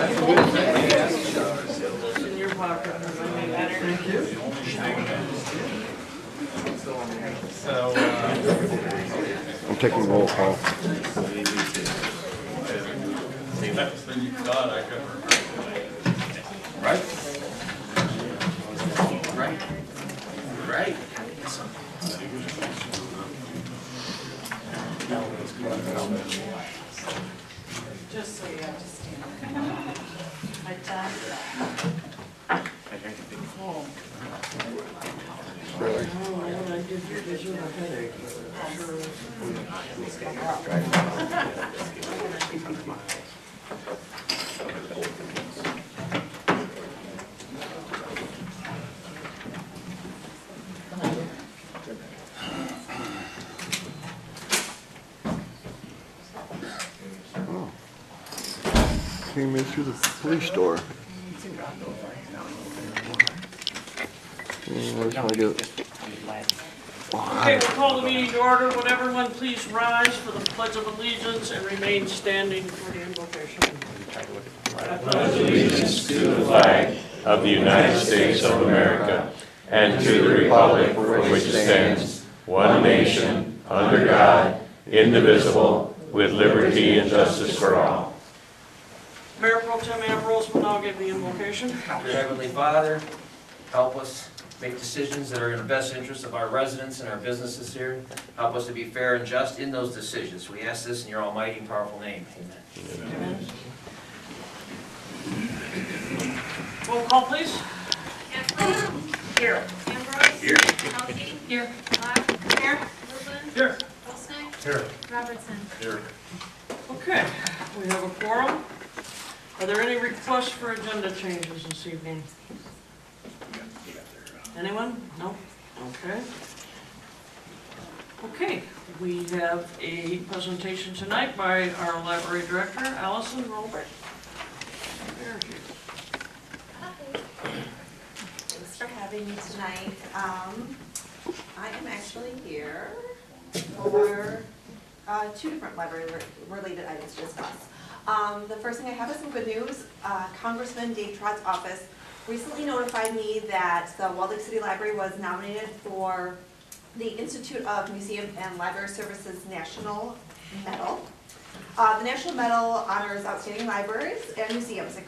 In your pocket. Thank you. So, I'm taking roll call. see, that's when you thought I could. Right? Right. Right. Just so you understand. I done oh. Really? When I did your vision, I headache. Came in through the police door. Where's my do? Okay, we'll call the meeting to order. Would everyone please rise for the Pledge of Allegiance and remain standing for the invocation. Allegiance to the flag of the United States of America and to the republic for which it stands, one nation, under God, indivisible, with liberty and justice for all. Mayor Pro Tem Ambrose will now give the invocation. Dear Heavenly Father, help us make decisions that are in the best interest of our residents and our businesses here. Help us to be fair and just in those decisions. We ask this in your almighty and powerful name. Amen. Roll call, please. Gephardt? Here. Ambrose? Here. Pelkey? Here. Black? Here. Lublin? Here. Olsnick? Here. Robertson? Here. Okay, we have a quorum. Are there any requests for agenda changes this evening? Anyone? No? Okay. Okay, we have a presentation tonight by our library director, Allison Rolbeck. There she is. Thanks for having me tonight. I am actually here for two different library-related items to discuss. The first thing I have is some good news. Congressman Dave Trott's office recently notified me that the Walled Lake City Library was nominated for the Institute of Museum and Library Services National Medal. The National Medal honors outstanding libraries and museums that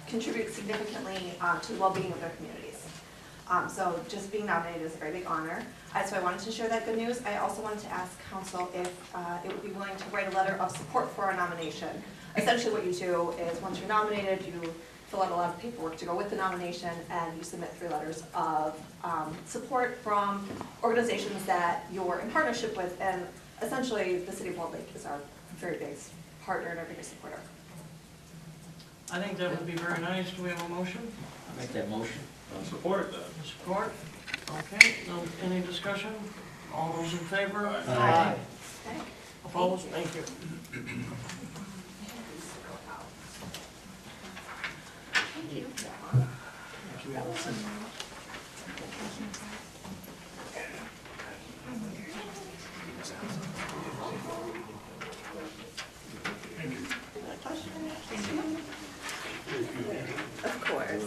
contribute significantly to the well-being of their communities. So just being nominated is a very big honor. So I wanted to share that good news. I also wanted to ask council if it would be willing to write a letter of support for our nomination. Essentially what you do is once you're nominated, you fill out a lot of paperwork to go with the nomination, and you submit 3 letters of support from organizations that you're in partnership with, and essentially the City of Walled Lake is our very big partner and our biggest supporter. I think that would be very nice. Do we have a motion? I'll make that motion. I'll support that. Support? Okay, no, any discussion? All those in favor? Aye. Okay. Opposed? Thank you. Thank you. Thank you, Allison. Of course.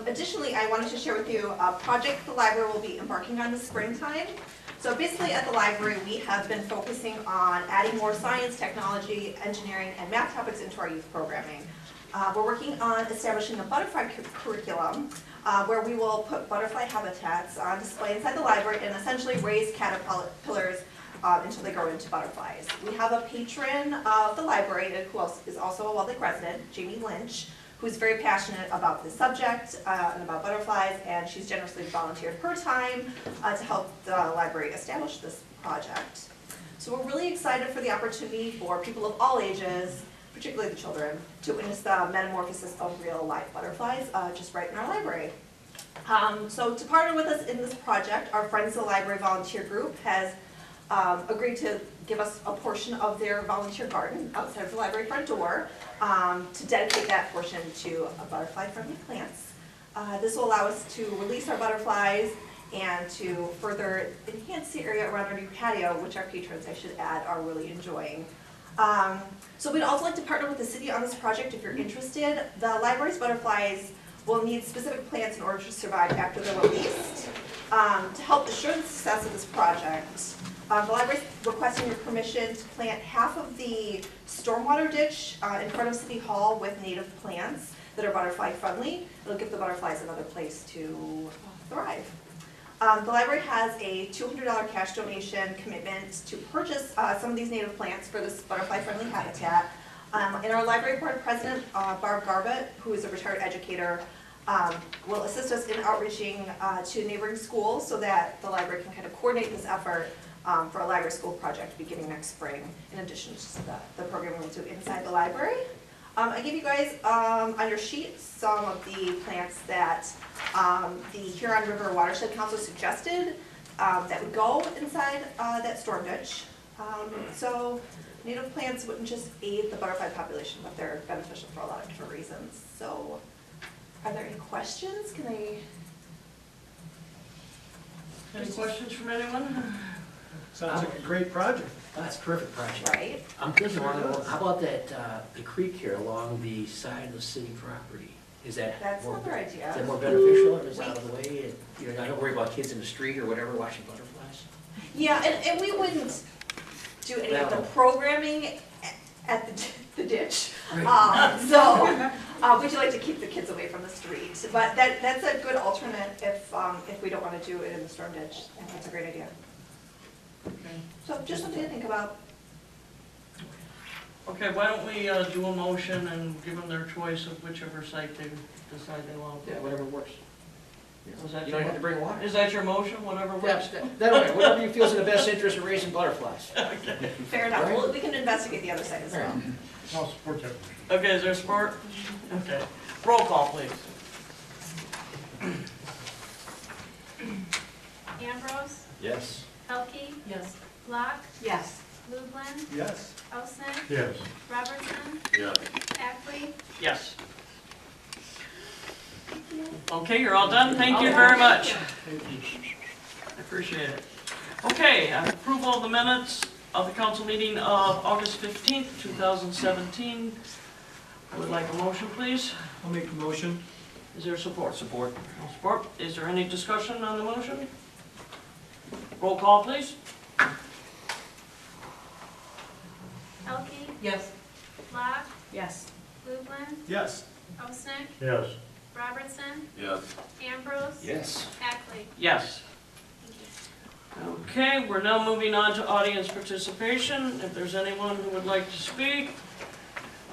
Additionally, I wanted to share with you a project the library will be embarking on this springtime. So basically at the library, we have been focusing on adding more science, technology, engineering, and math topics into our youth programming. We're working on establishing a butterfly curriculum where we will put butterfly habitats on display inside the library and essentially raise caterpillars until they grow into butterflies. We have a patron of the library who is also a Walled Lake resident, Jamie Lynch, who's very passionate about this subject and about butterflies, and she's generously volunteered her time to help the library establish this project. So we're really excited for the opportunity for people of all ages, particularly the children, to witness the metamorphosis of real life butterflies just right in our library. So to partner with us in this project, our Friends of the Library volunteer group has agreed to give us a portion of their volunteer garden outside of the library front door to dedicate that portion to butterfly-friendly plants. This will allow us to release our butterflies and to further enhance the area around our new patio, which our patrons, I should add, are really enjoying. So we'd also like to partner with the city on this project if you're interested. The library's butterflies will need specific plants in order to survive after they're released. To help assure the success of this project, the library's requesting your permission to plant half of the stormwater ditch in front of City Hall with native plants that are butterfly friendly. It'll give the butterflies another place to thrive. The library has a $200 cash donation commitment to purchase some of these native plants for this butterfly-friendly habitat. And our library board president, Barb Garbett, who is a retired educator, will assist us in outreaching to neighboring schools so that the library can kind of coordinate this effort for a library school project beginning next spring, in addition to the program we'll do inside the library. I gave you guys on your sheet some of the plants that the Huron River Watershed Council suggested that would go inside that storm ditch. So native plants wouldn't just aid the butterfly population, but they're beneficial for a lot of different reasons. So are there any questions? Can I? Any questions from anyone? Sounds like a great project. That's a perfect project. Right. I'm thinking, how about that, the creek here along the side of the city property? Is that That's more, another is that idea. more beneficial, or is it out of the way? And, you know, I don't worry about kids in the street or whatever watching butterflies. Yeah, and we wouldn't do any of the No. programming at the ditch. Right. We'd like to keep the kids away from the street. But that's a good alternate if we don't want to do it in the storm ditch. I think that's a great idea. Okay. So just something to think about. Okay, why don't we do a motion and give them their choice of whichever site they decide they want. Yeah, whatever works. Was that You your don't have to bring water. Is that your motion, whatever Yeah, works? that way, whatever you feel is in the best interest of raising butterflies. Fair enough. Well, we can investigate the other side as well. I'll support that. Okay, is there support? Okay. Roll call, please. Ambrose, Yes. Pelkey, Yes. Block, Yes. Lublin, Yes. Osnick, Yes. Robertson, Yes. Ackley. Yes. Okay, you're all done. Thank you very much. I appreciate it. Okay, approval of the minutes of the council meeting of August 15th, 2017. I would like a motion, please. I'll make a motion. Is there support? Support. No support. Is there any discussion on the motion? Roll call, please. Pelkey, Yes. Block, Yes. Lublin, Yes. Osnick, Yes. Robertson, Yes. Ambrose. Yes. Ackley. Yes. Thank you. Okay, we're now moving on to audience participation. If there's anyone who would like to speak,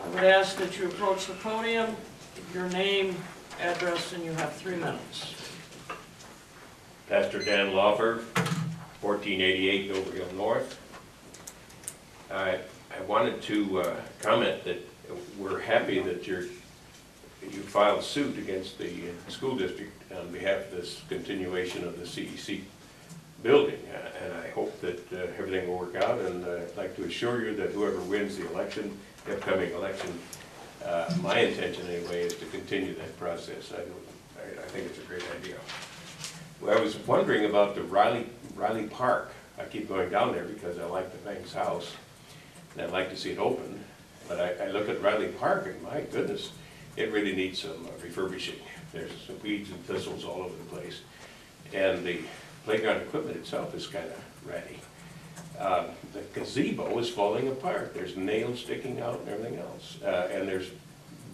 I would ask that you approach the podium, give your name, address, and you have 3 minutes. Pastor Dan Lawfer, 1488 Dover Hill North. I wanted to comment that we're happy that you filed suit against the school district on behalf of this continuation of the CEC building. And I hope that everything will work out, and I'd like to assure you that whoever wins the election, the upcoming election, my intention anyway is to continue that process. I think it's a great idea. Well, I was wondering about the Riley Park. I keep going down there because I like the Banks house, and I'd like to see it open. But I look at Riley Park, and my goodness, it really needs some refurbishing. There's some weeds and thistles all over the place. And the playground equipment itself is kind of ratty. The gazebo is falling apart. There's nails sticking out and everything else. And there's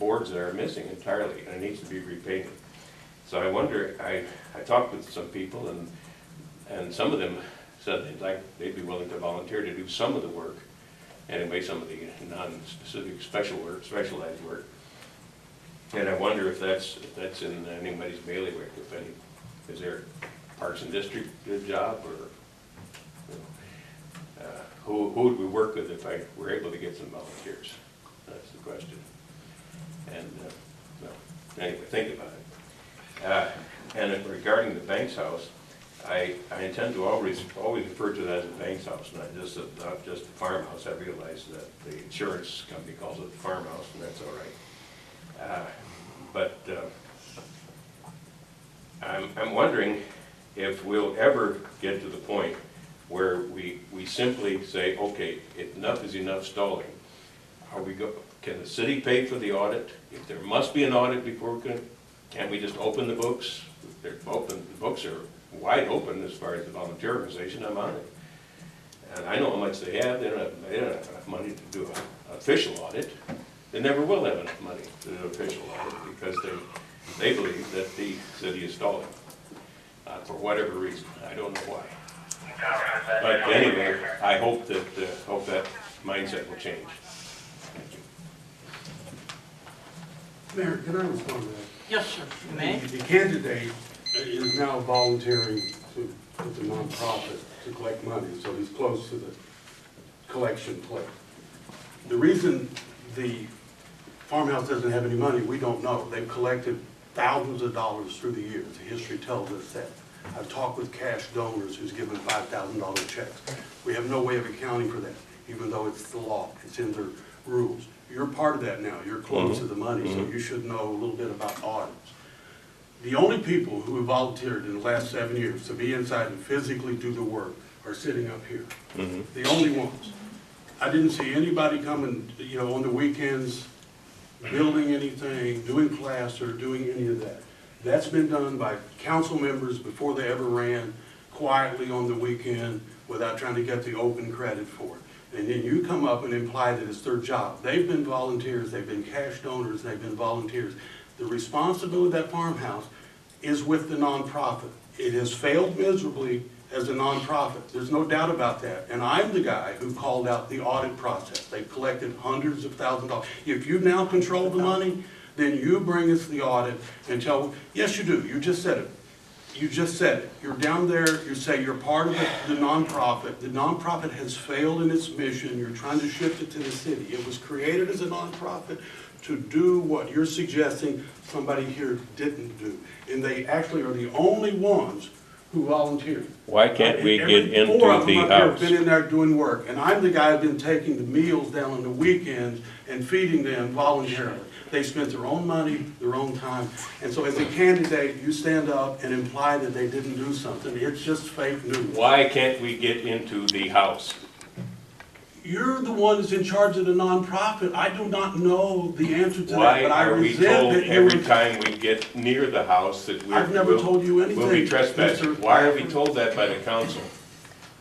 boards that are missing entirely, and it needs to be repainted. So I wonder, I talked with some people, and some of them said they'd be willing to volunteer to do some of the work, anyway, some of the non-specific specialized work. And I wonder if that's in anybody's bailiwick, if any, is there Parks and District job, or you know, who would we work with if I were able to get some volunteers? That's the question. And well, anyway, think about it. And regarding the Banks house, I intend to always refer to that as a Banks house, not just a farmhouse. I realize that the insurance company calls it the farmhouse, and that's all right. But I'm wondering if we'll ever get to the point where we simply say, okay, enough is enough stalling. Can the city pay for the audit? If there must be an audit before can't we just open the books? They're open, the books are wide open as far as the volunteer organization, I'm on it. And I know how much they have, they don't have enough money to do an official audit. They never will have enough money to do an official audit because they believe that the city is stalling. For whatever reason, I don't know why. But anyway, I hope that mindset will change. Thank you. Mayor, can I respond to that? Yes, sir, you may. The candidate is now volunteering with the nonprofit to collect money, so he's close to the collection plate. The reason the farmhouse doesn't have any money, we don't know. They've collected thousands of dollars through the years. The history tells us that. I've talked with cash donors who's given $5,000 checks. We have no way of accounting for that, even though it's the law, it's in their rules. You're part of that now, you're close to the money, so you should know a little bit about audits. The only people who have volunteered in the last 7 years to be inside and physically do the work are sitting up here. The only ones. I didn't see anybody coming, on the weekends, building anything, doing plaster, doing any of that. That's been done by council members before they ever ran, quietly on the weekend, without trying to get the open credit for it. And then you come up and imply that it's their job. They've been volunteers, they've been cash donors, they've been volunteers. The responsibility of that farmhouse is with the nonprofit. It has failed miserably as a nonprofit. There's no doubt about that. And I'm the guy who called out the audit process. They've collected hundreds of thousands of dollars. If you now control the money, then you bring us the audit and tell, yes you do, you just said it. You just said it. You're down there, you say you're part of the nonprofit. The nonprofit has failed in its mission. You're trying to shift it to the city. It was created as a nonprofit to do what you're suggesting somebody here didn't do. And they actually are the only ones who volunteered. Why can't we get into Four of the them up here have house? been in there doing work. And I'm the guy who's been taking the meals down on the weekends and feeding them voluntarily. They spent their own money, their own time. And so as a candidate, you stand up and imply that they didn't do something. It's just fake news. Why can't we get into the house? You're the one who's in charge of the nonprofit. I do not know the answer to Why that, but I are we resent told that you every were. time we get near the house that I've never told you anything. we'll be trespassing? Mr. Why are we told that by the council?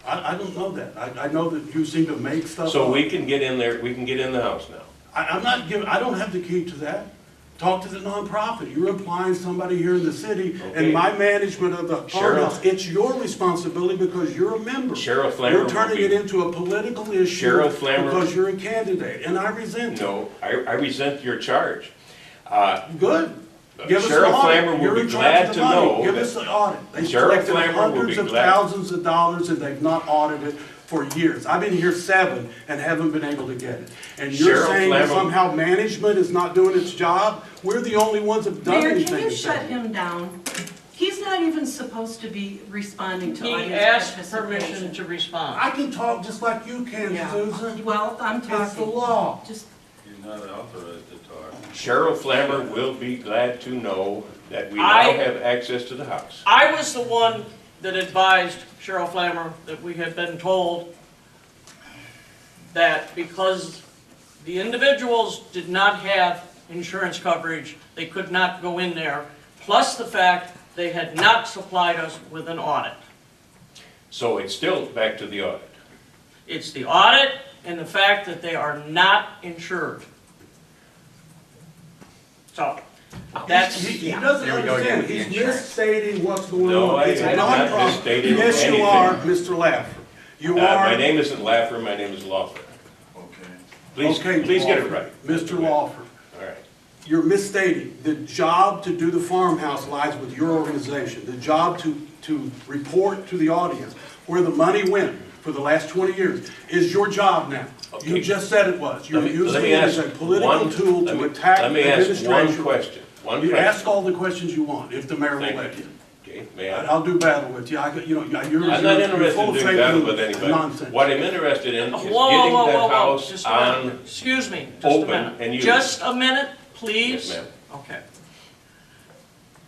I don't know that. I know that you seem to make stuff up. So we can get in there, we can get in the house now. I don't have the key to that. Talk to the nonprofit. You're applying somebody here in the city, Okay. and my management of the Cheryl- farmhouse, it's your responsibility because you're a member. Cheryl Flammer You're will turning be- it into a political issue Cheryl Flammer- because you're a candidate, and I resent it. No, I resent your charge. Good. Give us Cheryl the audit. Flammer will You're be in charge glad of the to money. know Give that- us the audit. They've Cheryl collected Flammer will hundreds be of glad- thousands of dollars and they've not audited for years. I've been here 7 and haven't been able to get it. And you're Cheryl saying that Flammer- somehow management is not doing its job? We're the only ones that have done Mayor, anything. can you to shut say. him down? He's not even supposed to be responding to He audience asked participation. permission to respond. I can talk just like you can, Yeah. Susan. Well, I'm It's the talking. law. Just, You're not authorized to talk. Cheryl Flammer will be glad to know that we now I- have access to the house. I was the one that advised Cheryl Flammer that we had been told that because the individuals did not have insurance coverage, they could not go in there, plus the fact they had not supplied us with an audit. So it's still back to the audit. It's the audit and the fact that they are not insured. So, that's, He doesn't There we go again understand. with the He's insurance. misstating what's going No, on. I It's a have not nonprofit. misstated Yes, you anything. are, Mr. Laffer. You My are. name isn't Laffer, my name is Lawfer. Okay. Please, Okay, please get it Lawfer. right. Mr. Lawfer. All right. You're misstating. The job to do the farmhouse lies with your organization. The job to report to the audience where the money went for the last 20 years is your job now. You Okay. just said it was. You're Let using me it as ask a political one- tool let to me- attack Let me ask one administration. question. One You question. ask all the questions you want, if the mayor will Thank let you. you. Okay, may I? I'll do battle with you. You're I'm not you're interested full in of doing fake battle news with and anybody. nonsense. What I'm interested in is whoa, getting whoa, that whoa, whoa, house just a minute. on. Excuse me, just a open minute. and used. Just a minute, please. Yes, ma'am. Okay.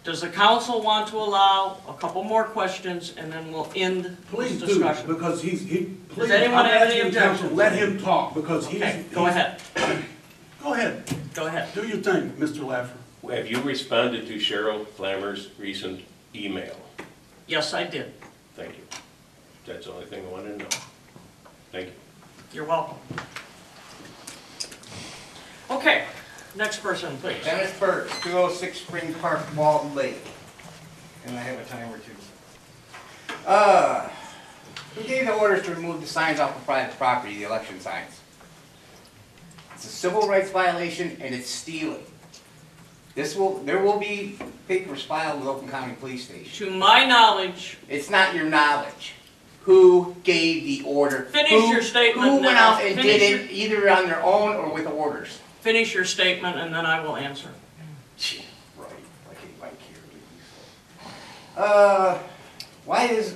Does the council want to allow a couple more questions and then we'll end this Please do, discussion? because please, anyone I'm have any asking council, objections? let him talk, because Okay, go ahead, Go ahead, go ahead. do your thing, Mr. Laffer. Have you responded to Cheryl Flammer's recent email? Yes, I did. Thank you. That's the only thing I wanted to know. Thank you. You're welcome. Okay, next person, please. Dennis Burke, 206 Spring Park, Walton Lake. And I have a timer too. Who gave the orders to remove the signs off of private property, the election signs? It's a civil rights violation and it's stealing. There will be papers filed with Oakland County Police Station. To my knowledge, It's not your knowledge. Who gave the order? Finish Who- your statement Who went now. out and Finish did it either on their own or with orders? finish your statement and then I will answer. Gee, right, like anybody cares. Why is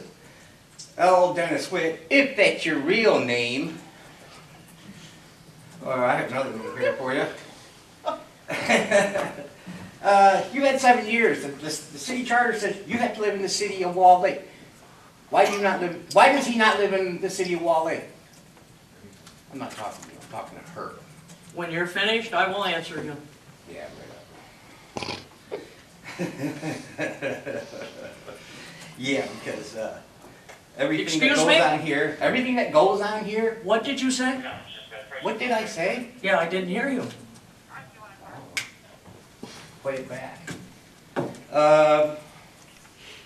L. Dennis Witt, if that's your real name, or I have another one here for you. You had 7 years. The city charter says you have to live in the city of Wall Lake. Why does he not live in the city of Wall Lake? I'm not talking to you, I'm talking to her. When you're finished, I will answer you. Yeah, right up. Yeah, because everything that Excuse goes me? on here, everything that goes on here, What did you say? what did I say? Yeah, I didn't hear you. Play it back.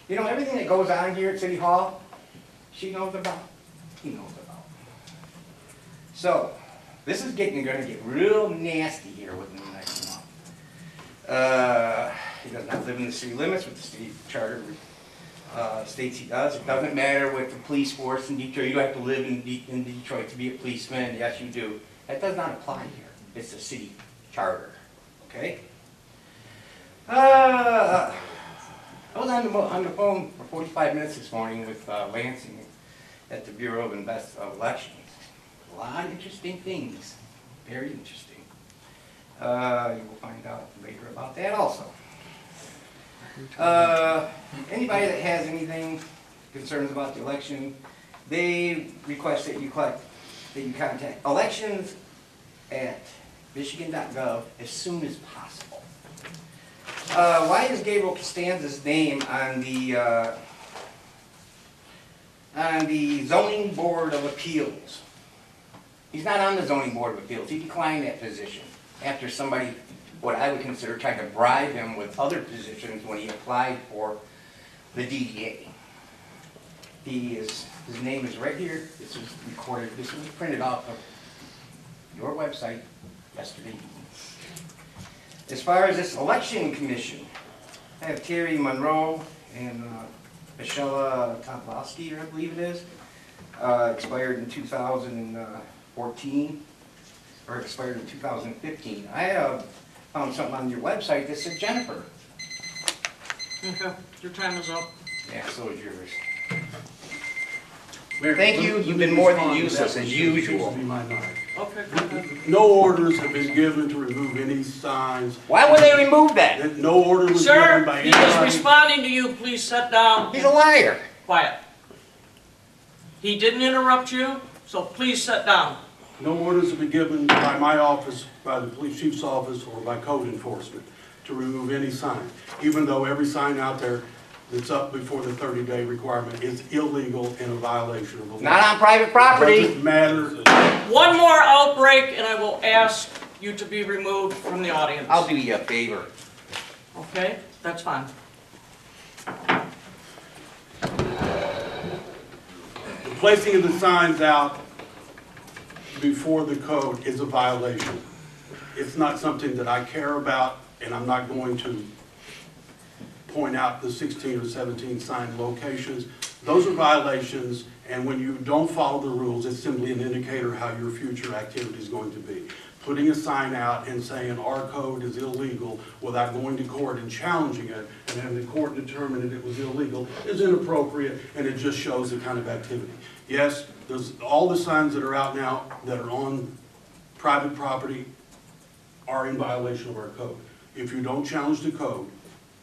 You know, everything that goes on here at City Hall, she knows about, he knows about. So, this is gonna get real nasty here within the next month. He does not live in the city limits with the city charter states he does. It doesn't matter with the police force in Detroit. You don't have to live in Detroit to be a policeman. Yes, you do. That does not apply here. It's a city charter. Okay? I was on the phone for 45 minutes this morning with Lansing at the Bureau of Elections. A lot of interesting things. Very interesting. You will find out later about that also. Anybody that has anything, concerns about the election, they request that you contact elections at michigan.gov as soon as possible. Why is Gabriel Costanza's name on the Zoning Board of Appeals? He's not on the Zoning Board of Appeals. He declined that position after somebody, what I would consider, tried to bribe him with other positions when he applied for the DDA. His name is right here. This was recorded. This was printed off of your website yesterday evening. As far as this election commission, I have Terry Monroe and Michelle Toplowski, I believe it is, expired in 2014, or expired in 2015. I have found something on your website that said Jennifer. Okay, your time is up. Yeah, so is yours. Mayor, Thank you. let You've me been more than respond to useless, that, as which seems usual. to be my night. Okay, go ahead. No orders have been given to remove any signs. Why would they remove that? No order was given Sir, by he is anybody. responding to you. Please sit down. He's a liar. Quiet. He didn't interrupt you, so please sit down. No orders have been given by my office, by the police chief's office, or by code enforcement to remove any sign, even though every sign out there that's up before the 30-day requirement is illegal and a violation of the law. Not on private property. Doesn't matter. One more outbreak and I will ask you to be removed from the audience. I'll do you a favor. Okay, that's fine. The placing of the signs out before the code is a violation. It's not something that I care about, and I'm not going to point out the 16 or 17 sign locations. Those are violations, and when you don't follow the rules, it's simply an indicator how your future activity is going to be. Putting a sign out and saying our code is illegal without going to court and challenging it and having the court determine that it was illegal is inappropriate, and it just shows the kind of activity. Yes, there's all the signs that are out now that are on private property are in violation of our code. If you don't challenge the code,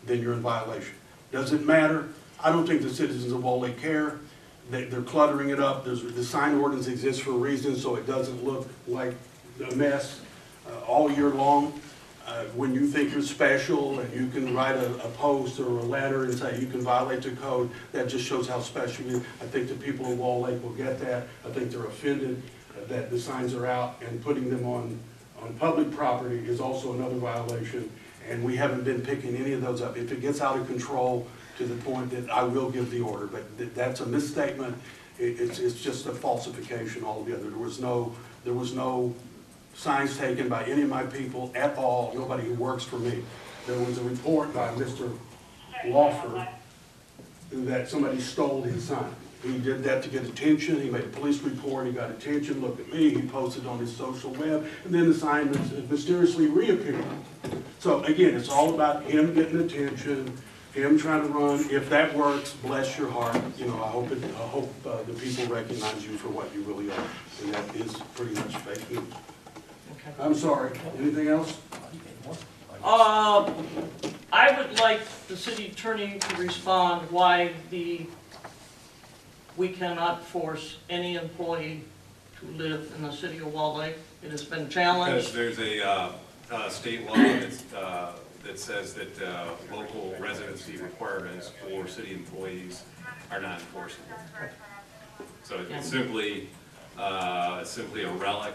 then you're in violation. Does it matter? I don't think the citizens of Wall Lake care. They're cluttering it up. The sign ordinance exists for a reason, so it doesn't look like a mess all year long. When you think you're special and you can write a post or a letter and say you can violate the code, that just shows how special you are. I think the people in Wall Lake will get that. I think they're offended that the signs are out, and putting them on public property is also another violation, and we haven't been picking any of those up. If it gets out of control to the point that I will give the order, but that's a misstatement. It's just a falsification altogether. There was no signs taken by any of my people at all, nobody who works for me. There was a report by Mr. Lawford that somebody stole his sign. He did that to get attention. He made a police report. He got attention. Look at me. He posted on his social web, and then the sign mysteriously reappeared. So again, it's all about him getting attention, him trying to run. If that works, bless your heart. You know, I hope the people recognize you for what you really are, and that is pretty much fake news. Okay. I'm sorry. Anything else? I would like the city attorney to respond why we cannot force any employee to live in the city of Wall Lake. It has been challenged. Because there's a state law that says that local residency requirements for city employees are not enforceable. So it's simply a relic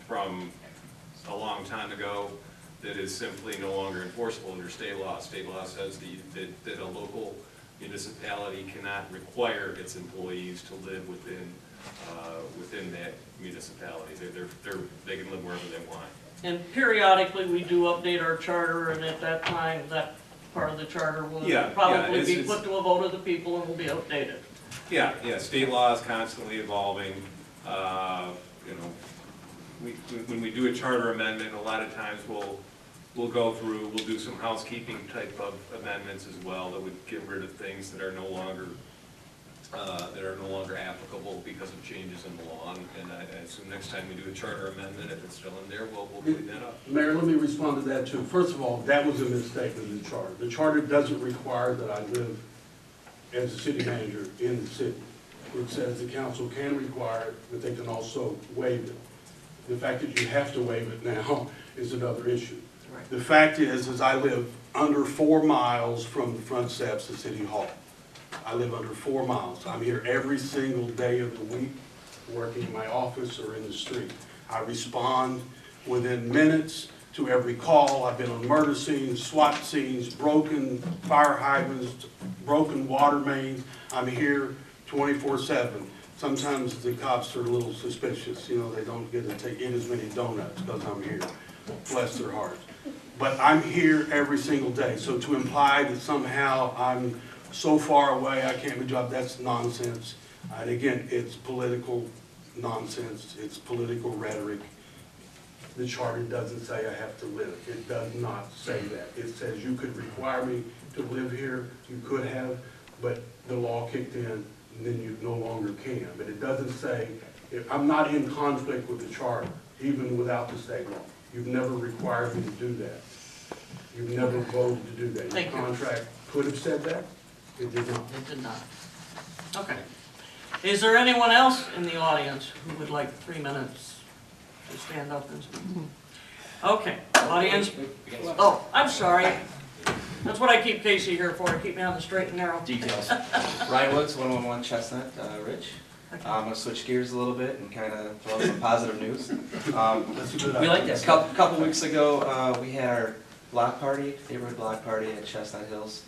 from a long time ago that is simply no longer enforceable under state law. State law says that a local municipality cannot require its employees to live within that municipality. They can live wherever they want. And periodically, we do update our charter, and at that time, that part of the charter will probably be put to a vote of the people and will be updated. Yeah, state law is constantly evolving. When we do a charter amendment, a lot of times we'll do some housekeeping type of amendments as well that would get rid of things that are no longer applicable because of changes in the law. And I assume next time we do a charter amendment, if it's still in there, we'll clean that up. Mayor, let me respond to that too. First of all, that was a misstatement in the charter. The charter doesn't require that I live as a city manager in the city. It says the council can require it, but they can also waive it. The fact that you have to waive it now is another issue. Right. The fact is I live under 4 miles from the front steps of City Hall. I live under 4 miles. I'm here every single day of the week, working in my office or in the street. I respond within minutes to every call. I've been on murder scenes, SWAT scenes, broken fire hydrants, broken water mains. I'm here 24/7. Sometimes the cops are a little suspicious. You know, they don't get to eat as many donuts because I'm here. Bless their hearts. But I'm here every single day. So to imply that somehow I'm so far away I can't do a job, that's nonsense. And again, it's political nonsense. It's political rhetoric. The charter doesn't say I have to live. It does not say that. It says you could require me to live here. You could have, but the law kicked in, and then you no longer can. But it doesn't say, I'm not in conflict with the charter, even without the state law. You've never required me to do that. You've never voted to do that. Your contract could have said that. It did not. It did not. Okay. Is there anyone else in the audience who would like 3 minutes to stand up and speak? Okay, audience. Oh, I'm sorry. That's what I keep Casey here for, to keep me on the straight and narrow. Details. Ryan Woods, 111 Chestnut Ridge. I'm going to switch gears a little bit and kind of throw out some positive news. We like that. A couple weeks ago, we had our block party, neighborhood block party at Chestnut Hills,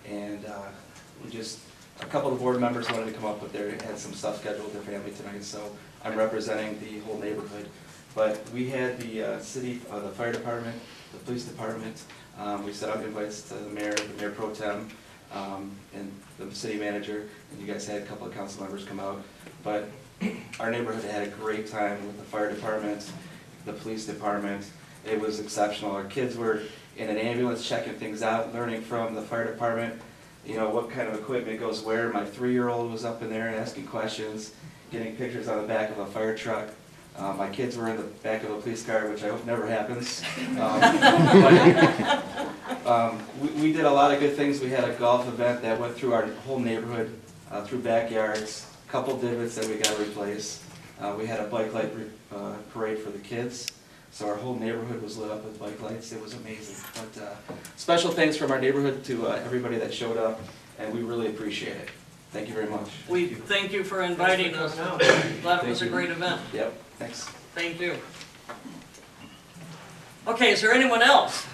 and a couple of the board members wanted to come up, but they had some stuff scheduled with their family tonight, so I'm representing the whole neighborhood. But we had the city, the fire department, the police department. We sent out invites to the mayor pro tem, and the city manager, and you guys had a couple of council members come out. But our neighborhood had a great time with the fire department, the police department. It was exceptional. Our kids were in an ambulance checking things out, learning from the fire department, you know, what kind of equipment goes where. My 3-year-old was up in there asking questions, getting pictures on the back of a fire truck. My kids were in the back of a police car, which I hope never happens. We did a lot of good things. We had a golf event that went through our whole neighborhood, through backyards, a couple divots that we got to replace. We had a bike light parade for the kids, so our whole neighborhood was lit up with bike lights. It was amazing. But special thanks from our neighborhood to everybody that showed up, and we really appreciate it. Thank you very much. We thank you for inviting us. Glad it was a great event. Yep, thanks. Thank you. Okay, is there anyone else?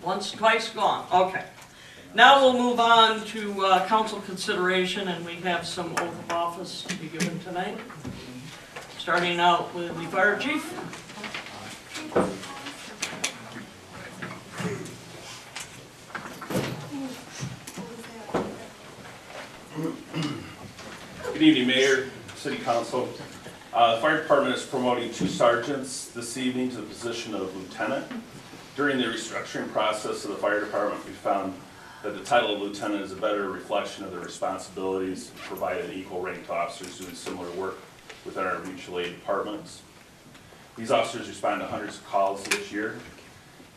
Once, twice, gone. Okay. Now we'll move on to council consideration, and we have some oath of office to be given tonight. Starting out with the fire chief. Good evening, Mayor, City Council. The fire department is promoting 2 sergeants this evening to the position of lieutenant. During the restructuring process of the fire department, we found that the title of lieutenant is a better reflection of the responsibilities provided an equal rank to officers doing similar work within our mutual aid departments. These officers respond to hundreds of calls each year,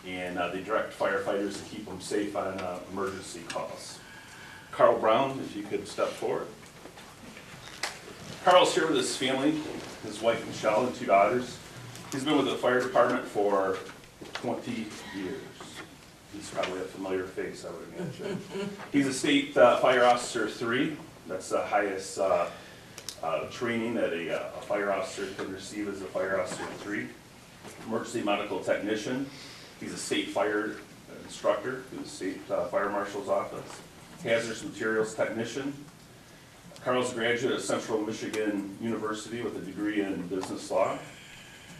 and they direct firefighters to keep them safe on emergency calls. Carl Brown, if you could step forward. Carl's here with his family, his wife Michelle and 2 daughters. He's been with the fire department for 20 years. He's probably a familiar face, I would imagine. He's a state fire officer 3. That's the highest training that a fire officer can receive as a fire officer 3. Emergency medical technician. He's a state fire instructor through the state fire marshal's office. Hazardous materials technician. Carl's a graduate of Central Michigan University with a degree in business law.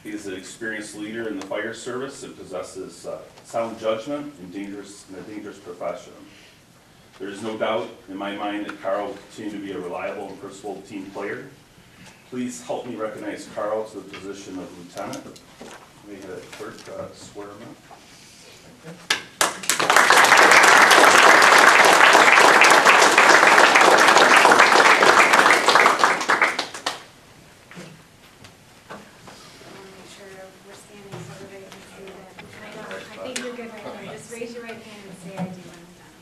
He is an experienced leader in the fire service and possesses sound judgment in a dangerous profession. There is no doubt in my mind that Carl will continue to be a reliable and principled team player. Please help me recognize Carl to the position of lieutenant. May the clerk swear him in. Raise your right hand and say I do when I'm done.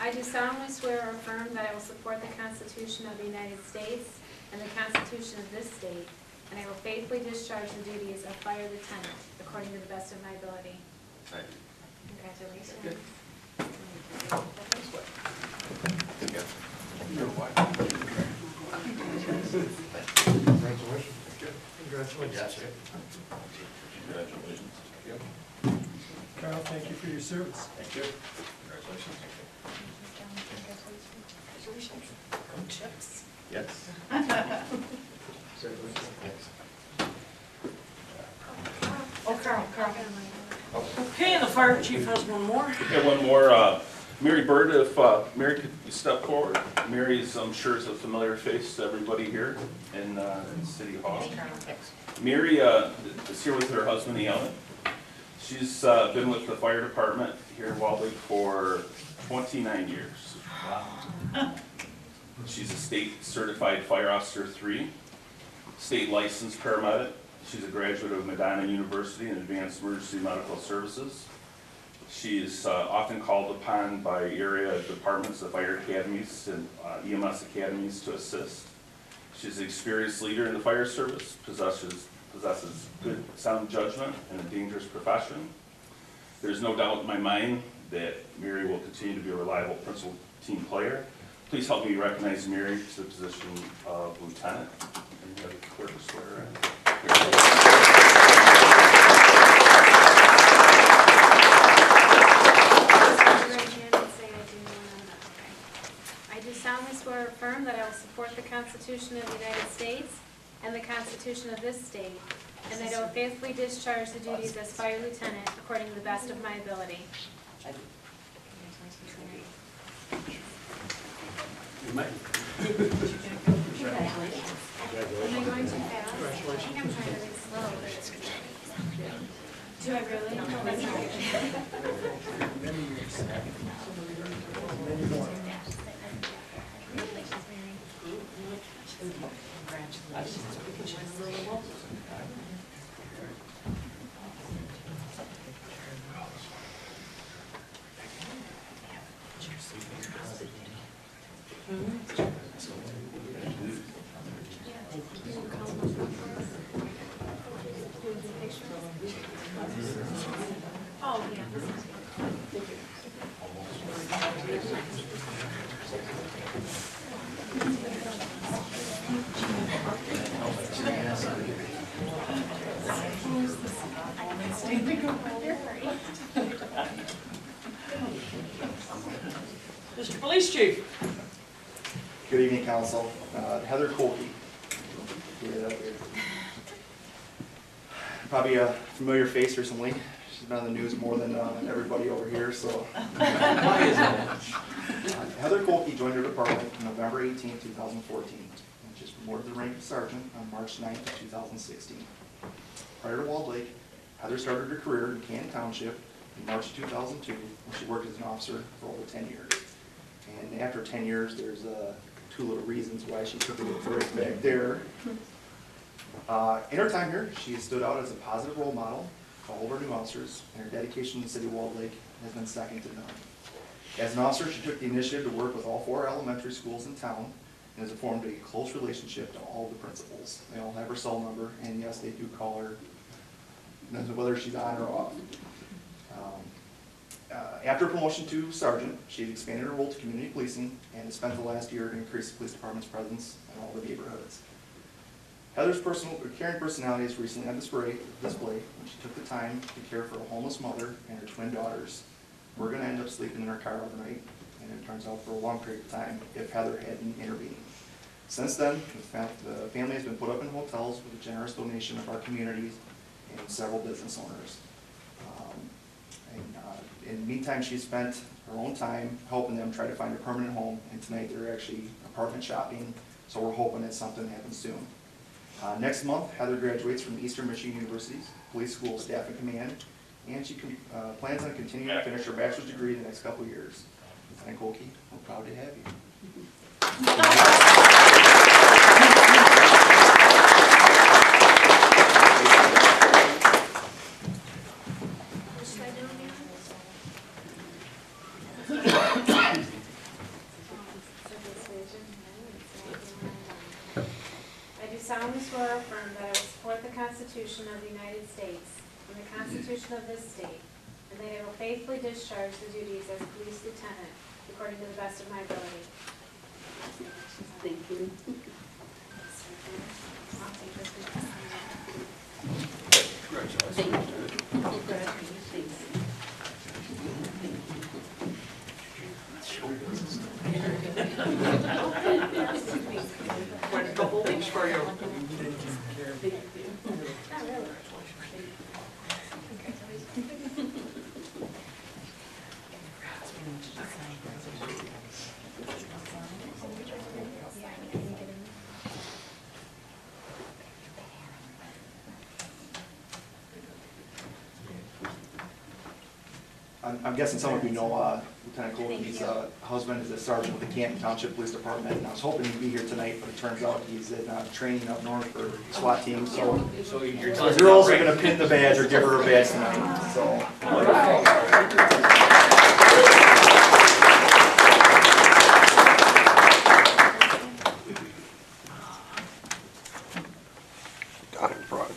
I do solemnly swear or affirm that I will support the Constitution of the United States and the Constitution of this state, and I will faithfully discharge the duties of fire lieutenant according to the best of my ability. Congratulations. Congratulations. Congratulations. Carl, thank you for your service. Thank you. Congratulations. Chips. Yes. Oh, Carl. Okay, and the fire chief has one more. Okay, one more. Mary Bird, if Mary could you step forward. Mary is, I'm sure, is a familiar face to everybody here in City Hall. Mary is here with her husband, Alan. She's been with the fire department here in Walled Lake for 29 years. Wow. She's a state certified fire officer 3, state licensed paramedic. She's a graduate of Madonna University in Advanced Emergency Medical Services. She is often called upon by area departments, the fire academies and EMS academies to assist. She's an experienced leader in the fire service, possesses good sound judgment in a dangerous profession. There's no doubt in my mind that Mary will continue to be a reliable principal team player. Please help me recognize Mary to the position of lieutenant. And you have the clerk swear her in. I do solemnly swear or affirm that I will support the Constitution of the United States and the Constitution of this state, and that I will faithfully discharge the duties as fire lieutenant according to the best of my ability. You might. Am I going too fast? I think I'm trying to read slow. Do I really? No, that's not good. Oh, yeah. Mr. Police Chief. Good evening, Council. Heather Kolke. Probably a familiar face recently. She's been on the news more than everybody over here, so. Heather Kolke joined her department on November 18, 2014, and just promoted to the rank of sergeant on March 9, 2016. Prior to Walled Lake, Heather started her career in Canton Township in March 2002, when she worked as an officer for over 10 years. And after 10 years, there's two little reasons why she took a little break back there. In her time here, she has stood out as a positive role model to all of our new officers, and her dedication to the city of Walled Lake has been second to none. As an officer, she took the initiative to work with all 4 elementary schools in town and has formed a close relationship to all of the principals. They all have her cell number, and yes, they do call her, whether she's on or off. After promotion to sergeant, she's expanded her role to community policing and has spent the last year to increase the police department's presence in all the neighborhoods. Heather's caring personality is recently on display when she took the time to care for a homeless mother and her twin daughters. We're going to end up sleeping in her car overnight, and it turns out for a long period of time if Heather hadn't intervened. Since then, the family has been put up in hotels with a generous donation of our communities and several business owners. In the meantime, she's spent her own time helping them try to find a permanent home, and tonight they're actually apartment shopping, so we're hoping that something happens soon. Next month, Heather graduates from Eastern Michigan University's Police School Staff and Command, and she plans on continuing to finish her bachelor's degree in the next couple of years. Lieutenant Kolke, we're proud to have you. I solemnly swear or affirm that I will support the Constitution of the United States and the Constitution of this state, and that I will faithfully discharge the duties as police lieutenant according to the best of my ability. Thank you. Quite a couple weeks for you. I'm guessing some of you know Lieutenant Kolke's husband is a sergeant with the Canton Township Police Department, and I was hoping he'd be here tonight, but it turns out he's in training up north for SWAT team, so the girls are going to pin the badge or give her a badge tonight. So. Got it, Brian.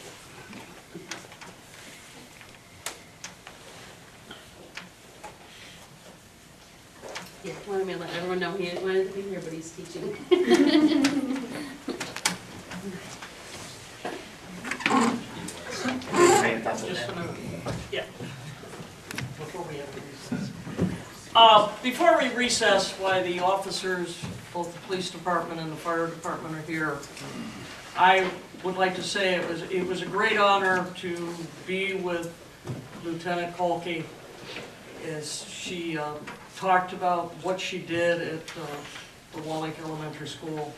Yeah, well, I'm gonna let everyone know he wanted to be here, but he's teaching. Just a minute. Yeah. Before we recess, why the officers, both the police department and the fire department are here, I would like to say it was a great honor to be with Lieutenant Kolke as she talked about what she did at the Walled Lake Elementary School.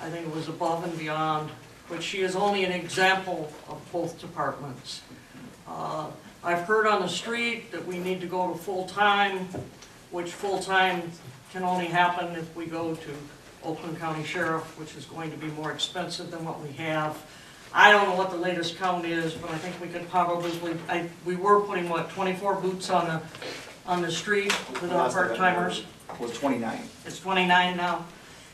I think it was above and beyond, but she is only an example of both departments. I've heard on the street that we need to go to full-time, which full-time can only happen if we go to Oakland County Sheriff, which is going to be more expensive than what we have. I don't know what the latest count is, but I think we could probably, we were putting, what, 24 boots on the street with our part-timers? Was 29. It's 29 now.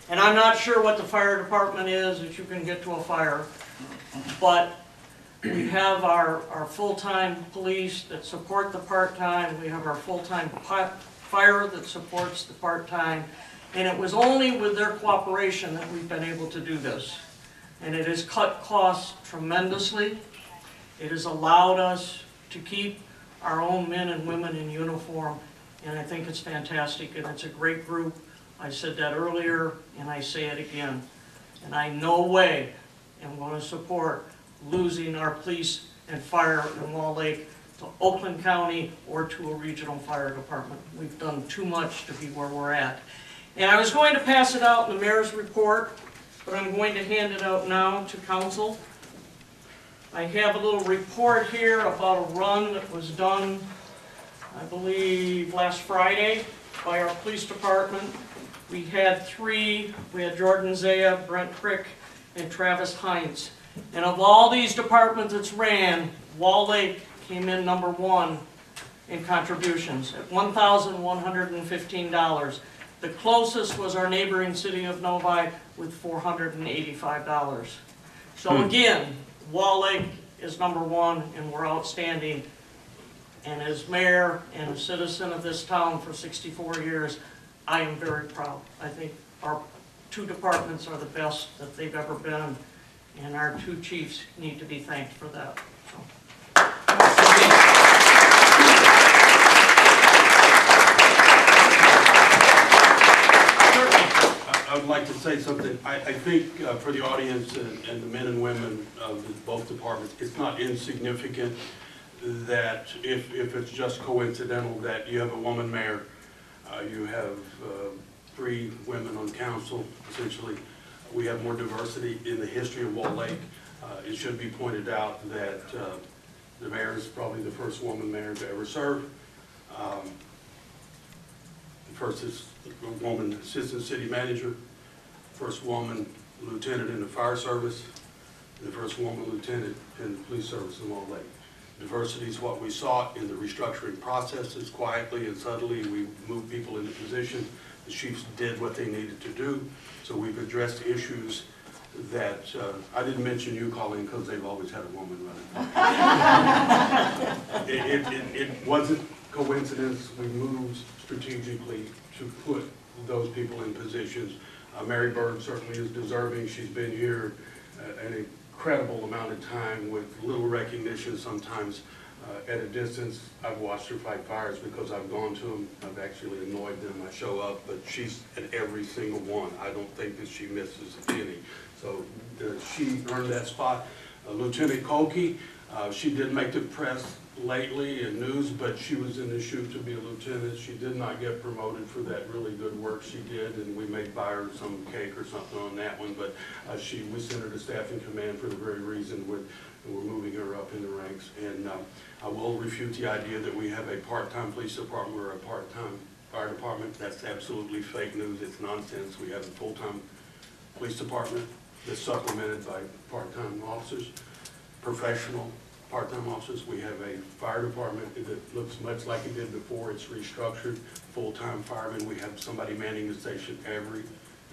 And I'm not sure what the fire department is, if you can get to a fire. But we have our full-time police that support the part-time. We have our full-time fire that supports the part-time. And it was only with their cooperation that we've been able to do this. And it has cut costs tremendously. It has allowed us to keep our own men and women in uniform. And I think it's fantastic, and it's a great group. I said that earlier, and I say it again. And I no way am going to support losing our police and fire in Wall Lake to Oakland County or to a regional fire department. We've done too much to be where we're at. And I was going to pass it out in the mayor's report, but I'm going to hand it out now to council. I have a little report here about a run that was done, I believe, last Friday by our police department. We had Jordan Zaya, Brent Crick, and Travis Hines. And of all these departments that's ran, Wall Lake came in #1 in contributions at $1,115. The closest was our neighboring city of Novi with $485. So again, Wall Lake is #1 and we're outstanding. And as mayor and a citizen of this town for 64 years, I am very proud. I think our 2 departments are the best that they've ever been, and our 2 chiefs need to be thanked for that. So. I would like to say something. I think for the audience and the men and women of both departments, it's not insignificant that if it's just coincidental that you have a woman mayor, you have 3 women on council, essentially. We have more diversity in the history of Wall Lake. It should be pointed out that the mayor is probably the first woman mayor to ever serve. The first woman assistant city manager, first woman lieutenant in the fire service, and the first woman lieutenant in the police service in Wall Lake. Diversity is what we sought in the restructuring processes. Quietly and subtly, we moved people into position. The chiefs did what they needed to do. So we've addressed issues that, I didn't mention you, Colleen, because they've always had a woman running. It wasn't coincidence. We moved strategically to put those people in positions. Mary Bird certainly is deserving. She's been here an incredible amount of time with little recognition sometimes at a distance. I've watched her fight fires because I've gone to them. I've actually annoyed them. I show up, but she's at every single one. I don't think that she misses a penny. So she earned that spot. Lieutenant Kolke, she did make the press lately in news, but she was in the chute to be a lieutenant. She did not get promoted for that really good work she did, and we may buy her some cake or something on that one, but we sent her to staff in command for the very reason we're moving her up in the ranks. And I will refute the idea that we have a part-time police department or a part-time fire department. That's absolutely fake news. It's nonsense. We have a full-time police department that's supplemented by part-time officers, professional part-time officers. We have a fire department that looks much like it did before. It's restructured, full-time firemen. We have somebody manning the station every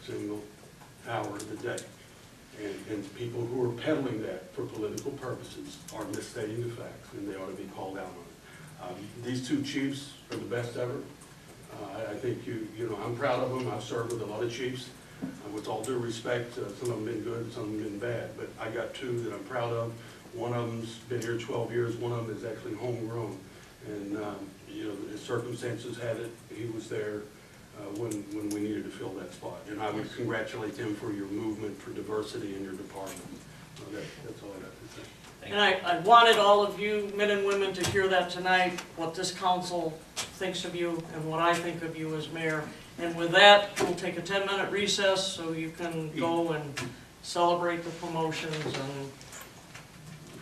single hour of the day. And people who are peddling that for political purposes are misstating the facts, and they ought to be called out on it. These 2 chiefs are the best ever. I think I'm proud of them. I've served with a lot of chiefs. With all due respect, some of them have been good, some of them have been bad, but I got 2 that I'm proud of. One of them's been here 12 years, one of them is actually homegrown. And, the circumstances had it, he was there when we needed to fill that spot. And I would congratulate them for your movement for diversity in your department. That's all I got to say. And I wanted all of you, men and women, to hear that tonight, what this council thinks of you and what I think of you as mayor. And with that, we'll take a 10-minute recess so you can go and celebrate the promotions and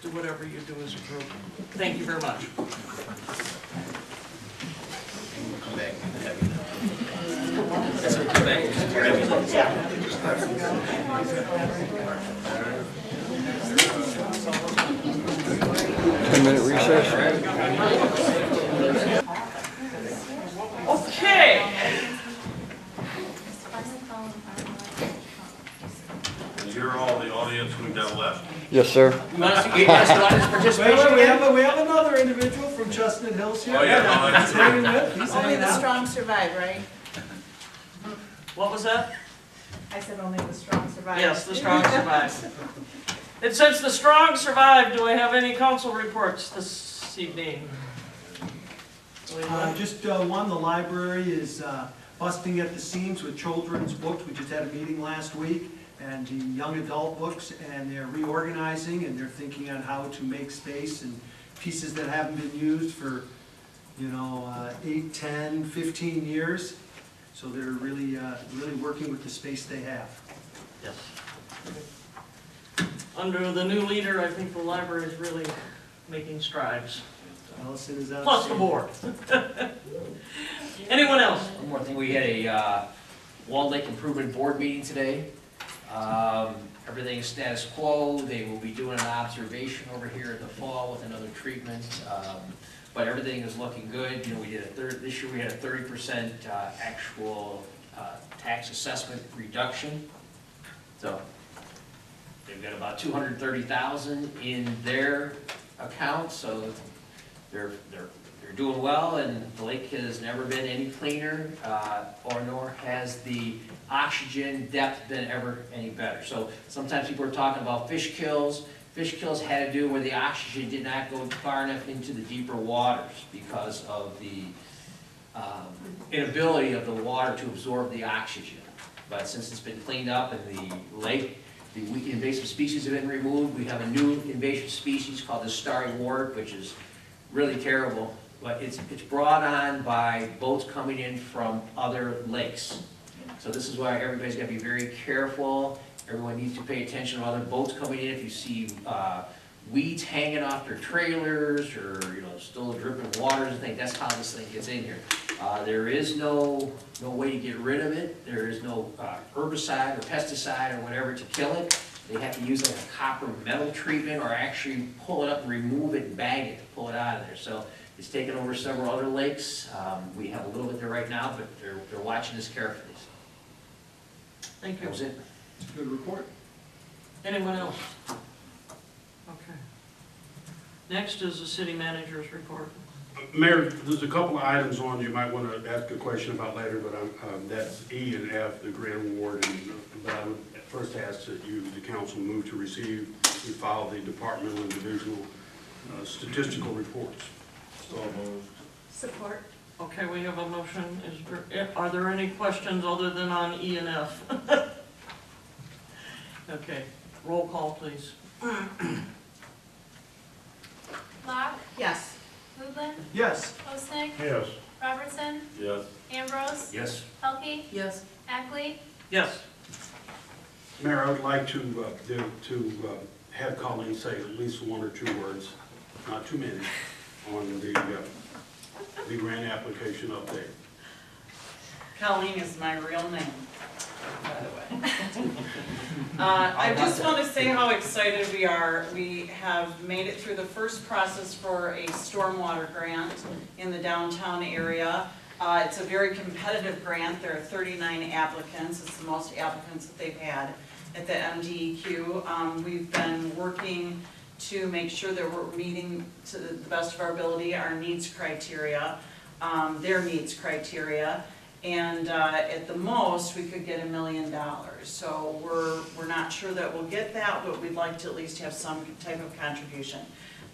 do whatever you do as a group. Thank you very much. Come back. That's what come back. Ten-minute recess. Okay. You're all the audience we got left? Yes, sir. You want us to get us audience participation We again? have another individual from Chestnut Hills here. Oh, yeah, no, that's He's hanging with, he's Only hanging the out. strong survive, right? What was that? I said only the strong survive. Yes, the strong survive. And since the strong survived, do I have any council reports this evening? Just one, the library is busting at the seams with children's books. We just had a meeting last week, and the young adult books, and they're reorganizing, and they're thinking on how to make space and pieces that haven't been used for, 8, 10, 15 years. So they're really working with the space they have. Yes. Under the new leader, I think the library is really making strides. Allison is out. Plus the board. Anyone else? One more thing, we had a Walled Lake Improvement Board meeting today. Everything is status quo. They will be doing an observation over here in the fall with another treatment. But everything is looking good. We did this year we had a 30% actual tax assessment reduction. So they've got about $230,000 in their account, so they're doing well, and the lake has never been any cleaner, or nor has the oxygen depth been ever any better. So sometimes people are talking about fish kills. Fish kills had to do where the oxygen did not go far enough into the deeper waters because of the inability of the water to absorb the oxygen. But since it's been cleaned up and the lake, the weak invasive species have been removed, we have a new invasive species called the starry wart, which is really terrible. But it's brought on by boats coming in from other lakes. So this is why everybody's got to be very careful. Everyone needs to pay attention to other boats coming in. If you see weeds hanging off their trailers, or still dripping waters and things, that's how this thing gets in here. There is no way to get rid of it. There is no herbicide or pesticide or whatever to kill it. They have to use like a copper metal treatment, or actually pull it up and remove it and bag it to pull it out of there. So it's taken over several other lakes. We have a little bit there right now, but they're watching this carefully. Thank you. That was it. Good report. Anyone else? Okay. Next is the city manager's report. Mayor, there's a couple of items on you might want to ask a question about later, but that's E and F, the grant award, but I would first ask that you, the council, move to receive and file the departmental and divisional statistical reports. So moved. Support. Okay, we have a motion. Are there any questions other than on E and F? Okay, roll call, please. Locke, Yes. Lublin, Yes. Osnick, Yes. Robertson, Yes. Ambrose, Yes. Pelkey, Yes. Ackley, Yes. Mayor, I would like to have Colleen say at least one or two words, not too many, on the grant application update. Colleen is my real name, by the way. I just want to say how excited we are. We have made it through the first process for a stormwater grant in the downtown area. It's a very competitive grant. There are 39 applicants. It's the most applicants that they've had at the MDEQ. We've been working to make sure that we're meeting, to the best of our ability, our needs criteria, their needs criteria. And at the most, we could get $1 million. So we're not sure that we'll get that, but we'd like to at least have some type of contribution.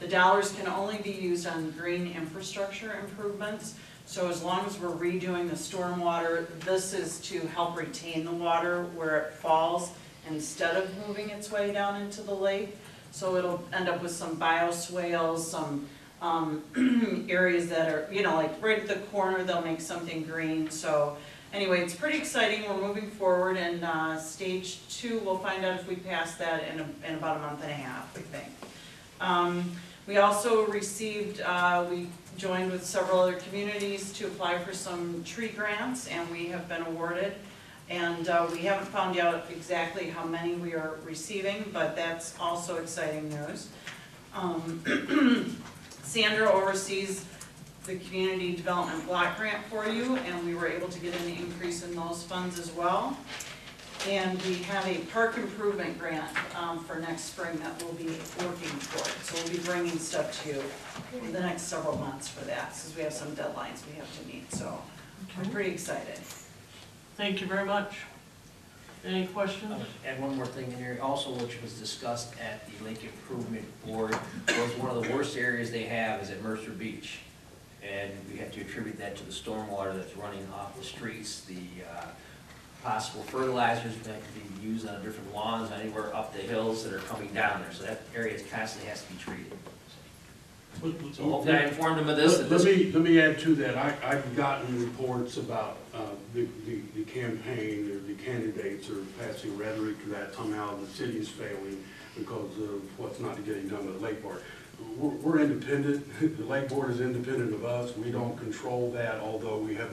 The dollars can only be used on green infrastructure improvements. So as long as we're redoing the stormwater, this is to help retain the water where it falls instead of moving its way down into the lake. So it'll end up with some bioswales, some areas that are, like right at the corner, they'll make something green. So anyway, it's pretty exciting. We're moving forward, and stage 2, we'll find out if we pass that in about a month and a half, we think. We also received, we joined with several other communities to apply for some tree grants, and we have been awarded And we haven't found out exactly how many we are receiving, but that's also exciting news. Sandra oversees the community development block grant for you, and we were able to get an increase in those funds as well. And we have a park improvement grant for next spring that we'll be working toward. So we'll be bringing stuff to you in the next several months for that, since we have some deadlines we have to meet. So I'm pretty excited. Thank you very much. Any questions? And one more thing in here, also which was discussed at the Lake Improvement Board, was one of the worst areas they have is at Mercer Beach. And we have to attribute that to the stormwater that's running off the streets, the possible fertilizers that could be used on different lawns, anywhere up the hills that are coming down there. So that area constantly has to be treated. So hopefully I informed them of this. Let me add to that. I've gotten reports about the campaign or the candidates are passing rhetoric that somehow the city is failing because of what's not getting done with the Lake Board. We're independent. The Lake Board is independent of us. We don't control that, although we have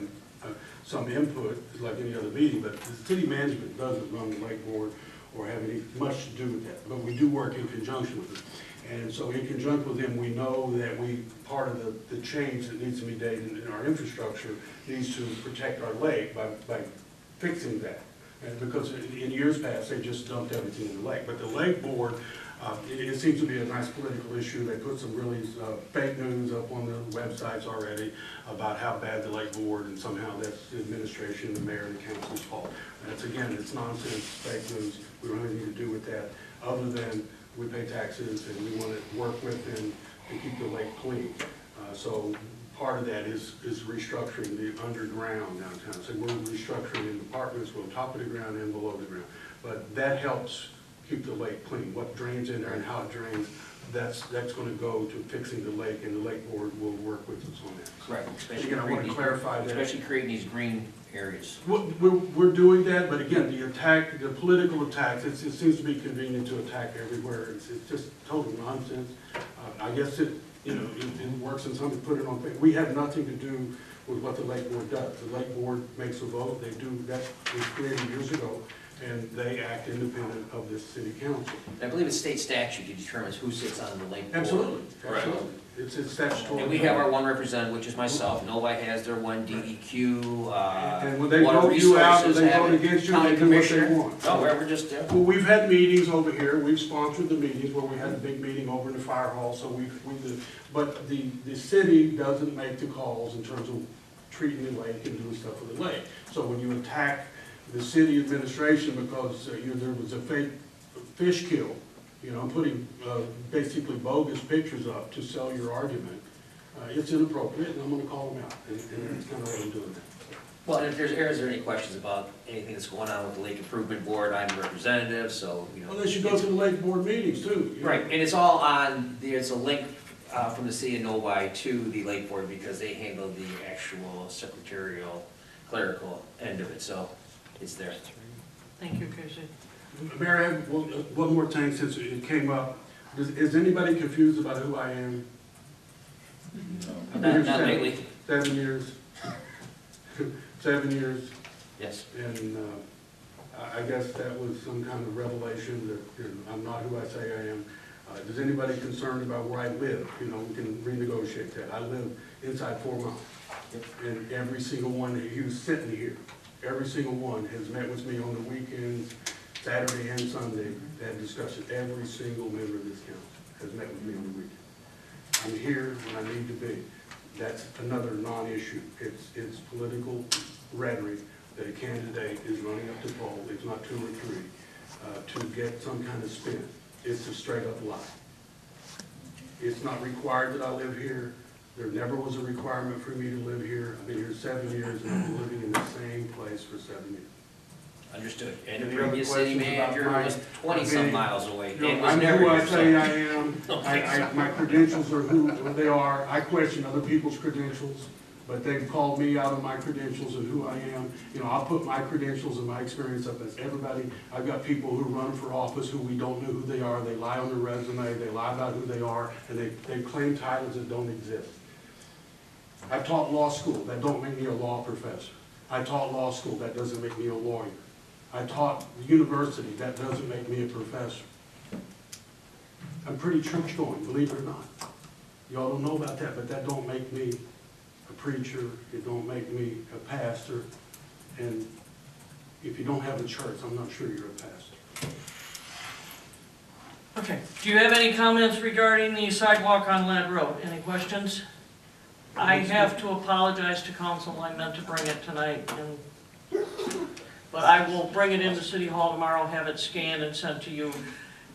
some input, like any other meeting, but the city management doesn't run the Lake Board or have much to do with that. But we do work in conjunction with them. And so in conjunction with them, we know that part of the change that needs to be made in our infrastructure needs to protect our lake by fixing that. And because in years past, they just dumped everything in the lake. But the Lake Board, it seems to be a nice political issue. They put some really fake news up on the websites already about how bad the Lake Board, and somehow that's the administration, the mayor, and the council's fault. And it's nonsense, fake news. We don't have anything to do with that, other than we pay taxes and we want to work with them to keep the lake clean. So part of that is restructuring the underground downtown. So we're restructuring in departments, on top of the ground and below the ground. But that helps keep the lake clean. What drains in there and how it drains, that's going to go to fixing the lake, and the Lake Board will work with us on that. Correct. Especially, again, I want to clarify that. Especially creating these green areas. We're doing that, but again, the political attacks, it seems to be convenient to attack everywhere. It's just total nonsense. I guess it works and somebody put it on Facebook. We have nothing to do with what the Lake Board does. The Lake Board makes a vote. They do that. It was created years ago, and they act independent of this city council. I believe it's state statute that determines who sits on the Lake Board. Absolutely, absolutely. It's statutory. And we have our one representative, which is myself. Novi has their one, DEQ, and when they Water vote you out or Resources they have vote it, against you, County they do what they Commissioner. want. No, we're just, Well, we've had meetings over here. We've sponsored the meetings where we had a big meeting over in the fire hall. So but the city doesn't make the calls in terms of treating the lake and doing stuff with the lake. So when you attack the city administration because there was a fake fish kill, I'm putting basically bogus pictures up to sell your argument. It's inappropriate, and I'm going to call them out, and that's kind of what I'm doing. well, and if there's any questions about anything that's going on with the Lake Improvement Board, I'm the representative, so, Well, they should go to the Lake Board meetings too. Right, and it's all on, there's a link from the city of Novi to the Lake Board because they handle the actual secretarial, clerical end of it, so it's there. Thank you, Casey. Mayor, I have one more thing since it came up. Is anybody confused about who I am? I've been here Not lately. 7 years. 7 years. Yes. And I guess that was some kind of revelation that I'm not who I say I am. Is anybody concerned about where I live? We can renegotiate that. I live inside 4 miles. And every single one who's sitting here, every single one has met with me on the weekends, Saturday and Sunday, to have discussion. Every single member of this council has met with me on the weekend. I'm here when I need to be. That's another non-issue. It's political rhetoric that a candidate is running up the poll, it's not 2 or 3, to get some kind of spin. It's a straight up lie. It's not required that I live here. There never was a requirement for me to live here. I've been here 7 years and I've been living in the same place for 7 years. Understood. And the Any other previous city questions about manager was 20-some miles away. And was I'm never who I here, say so- I am. My credentials are who they are. I question other people's credentials, but they've called me out on my credentials and who I am. I'll put my credentials and my experience up as everybody. I've got people who run for office who we don't know who they are. They lie on their resume. They lie about who they are, and they claim titles that don't exist. I've taught law school. That don't make me a law professor. I taught law school. That doesn't make me a lawyer. I taught the university. That doesn't make me a professor. I'm pretty church going, believe it or not. Y'all don't know about that, but that don't make me a preacher. It don't make me a pastor. And if you don't have a church, I'm not sure you're a pastor. Okay, do you have any comments regarding the sidewalk on Ladd Road? Any questions? I have to apologize to council, I meant to bring it tonight, but I will bring it into City Hall tomorrow, have it scanned and sent to you.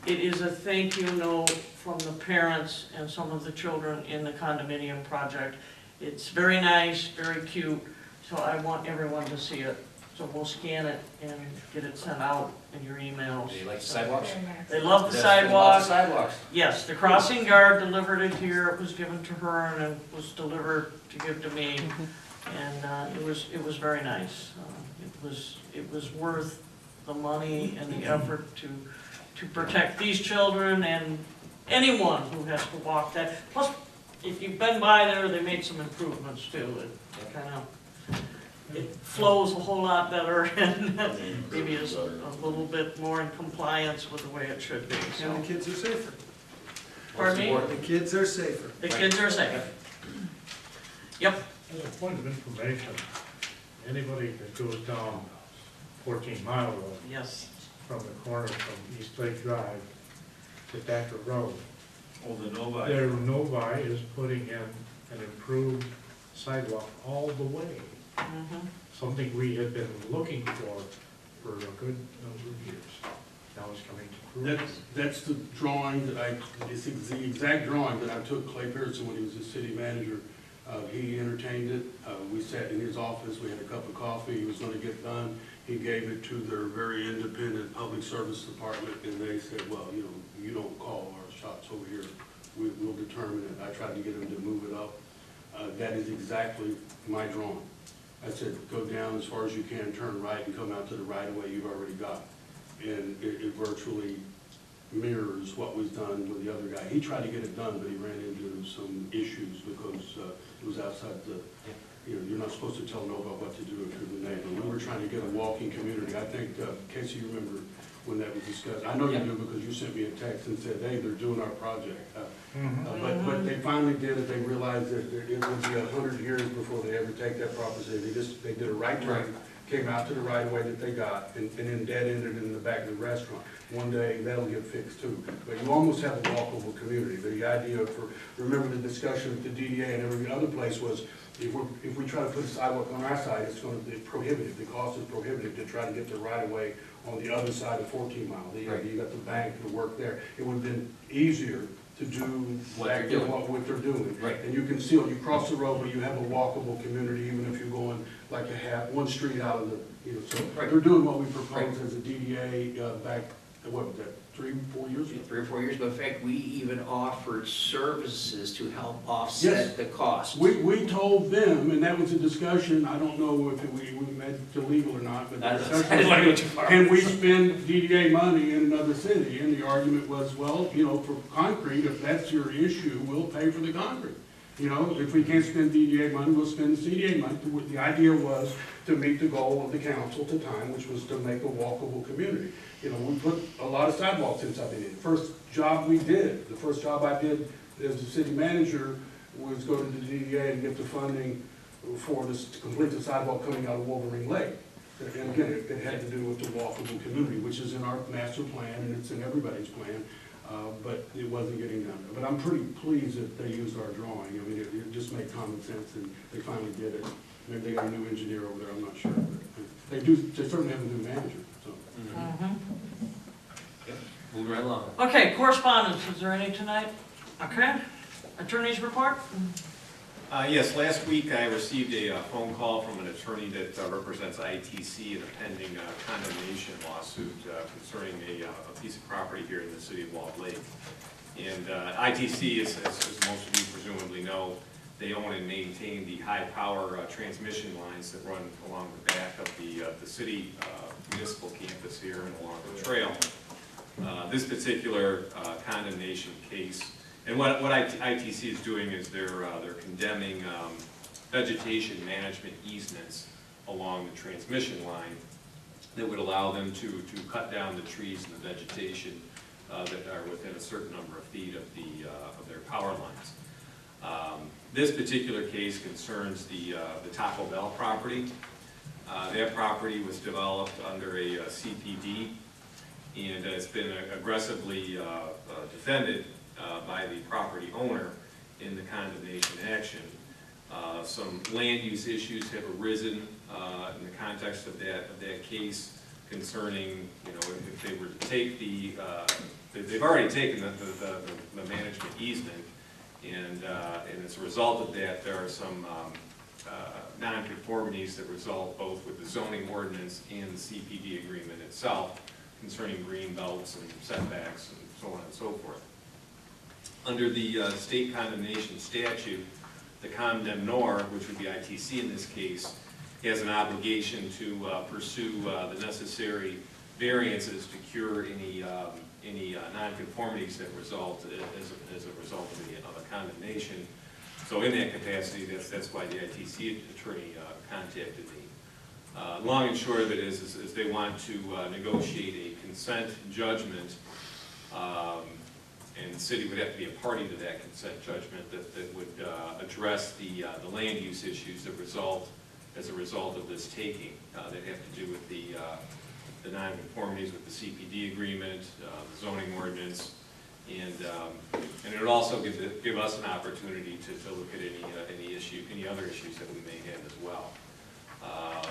It is a thank you note from the parents and some of the children in the condominium project. It's very nice, very cute, so I want everyone to see it. So we'll scan it and get it sent out in your emails. Do you like the sidewalks? They love the sidewalks. Yes, the crossing guard delivered it here, it was given to her, and it was delivered to give to me. And it was very nice. It was worth the money and the effort to protect these children and anyone who has to walk that. Plus, if you've been by there, they made some improvements too. It kind of, it flows a whole lot better and maybe is a little bit more in compliance with the way it should be. So. And the kids are safer. Pardon me? The kids are safer. The kids are safe. Yep. As a point of information, anybody that goes down 14 Mile Road. Yes. From the corner from East Lake Drive to Thacker Road. Oh, the Novi. Their Novi is putting in an improved sidewalk all the way. Something we had been looking for a good number of years. Now it's coming to fruition. That's the drawing that it's the exact drawing that I took Clay Pearson when he was the city manager. He entertained it. We sat in his office, we had a cup of coffee, he was gonna get done. He gave it to their very independent public service department, and they said, well, you know, you don't call our shots over here. We'll determine it. I tried to get them to move it up. That is exactly my drawing. I said, go down as far as you can, turn right, and come out to the right of way you've already got. And it virtually mirrors what was done with the other guy. He tried to get it done, but he ran into some issues because it was outside the, you know, you're not supposed to tell nobody what to do if you're the neighbor. We were trying to get a walking community. I think, Casey, you remember when that was discussed. I know you do because you sent me a text and said, hey, they're doing our project. But they finally did it. They realized that it would be 100 years before they ever take that property. They did a right turn, came out to the right of way that they got, and then dead-ended in the back of the restaurant. One day, that'll get fixed too. But you almost have a walkable community. The idea remember the discussion at the DDA and every other place was, if we try to put a sidewalk on our side, it's going to be prohibitive. The cost is prohibitive to try to get the right of way on the other side of 14 Mile. You got the bank to work there. It would have been easier to do what they're doing. Right. And you can see, you cross the road, but you have a walkable community, even if you're going like one street out of the, you know, so they're doing what we proposed as a DDA back, what was that, 3 or 4 years ago? 3 or 4 years, but in fact, we even offered services to help offset the cost. We told them, and that was a discussion, I don't know if we made it illegal or not, but the discussion was, can we spend DDA money in another city? And the argument was, well, you know, for concrete, if that's your issue, we'll pay for the concrete. You know, if we can't spend DDA money, we'll spend the CDA money. The idea was to meet the goal of the council at the time, which was to make a walkable community. You know, we put a lot of sidewalks since I've been in. First job we did, the first job I did as the city manager was go to the DDA and get the funding for this, to complete the sidewalk coming out of Wolverine Lake. And again, it had to do with the walkable community, which is in our master plan and it's in everybody's plan, but it wasn't getting done. But I'm pretty pleased that they used our drawing. I mean, it just made common sense and they finally did it. Maybe they got a new engineer over there, I'm not sure. But they certainly have a new manager, so. Moving right along. Okay, correspondence, is there any tonight? Okay, attorney's report? Yes, last week I received a phone call from an attorney that represents ITC in a pending condemnation lawsuit concerning a piece of property here in the city of Walled Lake. And ITC, as most of you presumably know, they own and maintain the high-power transmission lines that run along the back of the city municipal campus here and along the trail. This particular condemnation case, and what ITC is doing is they're condemning vegetation management easements along the transmission line that would allow them to cut down the trees and the vegetation that are within a certain number of feet of their power lines. This particular case concerns the Taco Bell property. That property was developed under a CPD, and it's been aggressively defended by the property owner in the condemnation action. Some land use issues have arisen in the context of that case concerning, if they were to take they've already taken the management easement, and as a result of that, there are some nonconformities that result both with the zoning ordinance and the CPD agreement itself concerning green belts and setbacks and so on and so forth. Under the state condemnation statute, the condemnor, which would be ITC in this case, has an obligation to pursue the necessary variances to cure any nonconformities that result as a result of a condemnation. So in that capacity, that's why the ITC attorney contacted me. Long and short of it is they want to negotiate a consent judgment, and the city would have to be a party to that consent judgment that would address the land use issues that result as a result of this taking. That have to do with the nonconformities with the CPD agreement, the zoning ordinance, and it would also give us an opportunity to look at any other issues that we may have as well.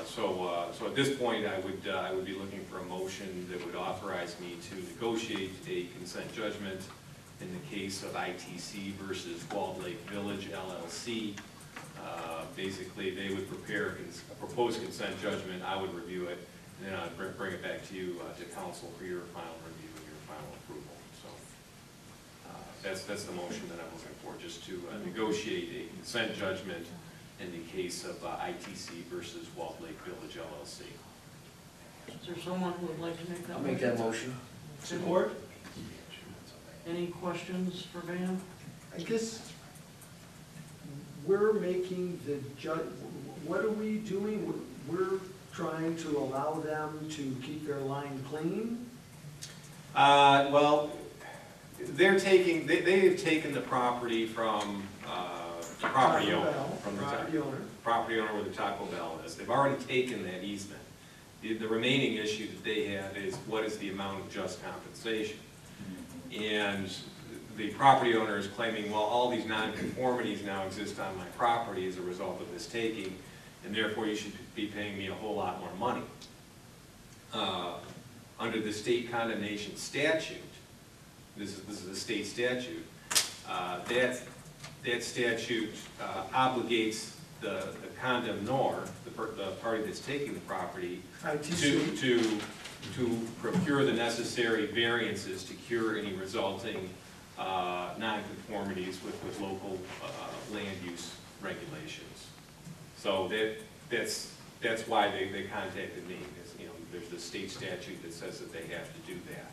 So at this point, I would be looking for a motion that would authorize me to negotiate a consent judgment in the case of ITC versus Walled Lake Village LLC. Basically, they would prepare a proposed consent judgment, I would review it, and then I'd bring it back to you, to council for your final review and your final approval. So that's the motion that I'm looking for, just to negotiate a consent judgment in the case of ITC versus Walled Lake Village LLC. Is there someone who would like to make that I'll motion? make that motion. Support? Any questions for Van? I guess we're making the what are we doing? We're trying to allow them to keep their line clean? Well, they've taken the property from the property owner. Property owner where the Taco Bell is. They've already taken that easement. The remaining issue that they have is what is the amount of just compensation? And the property owner is claiming, well, all these nonconformities now exist on my property as a result of this taking, and therefore you should be paying me a whole lot more money. Under the state condemnation statute, this is a state statute, that statute obligates the condemnor, the party that's taking the property, to procure the necessary variances to cure any resulting nonconformities with local land use regulations. So that's why they contacted me. There's the state statute that says that they have to do that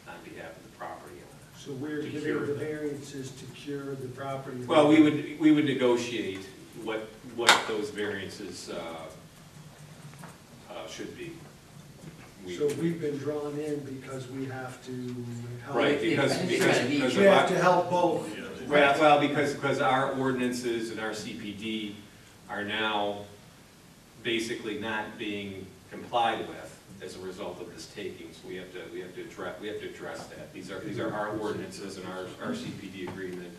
on behalf of the property owner. So we're giving the variances to cure the property? Well, we would negotiate what those variances should be. So we've been drawn in because we have to help. Right, because we have to help both. Well, because our ordinances and our CPD are now basically not being complied with as a result of this taking. So we have to address that. These are our ordinances and our CPD agreement,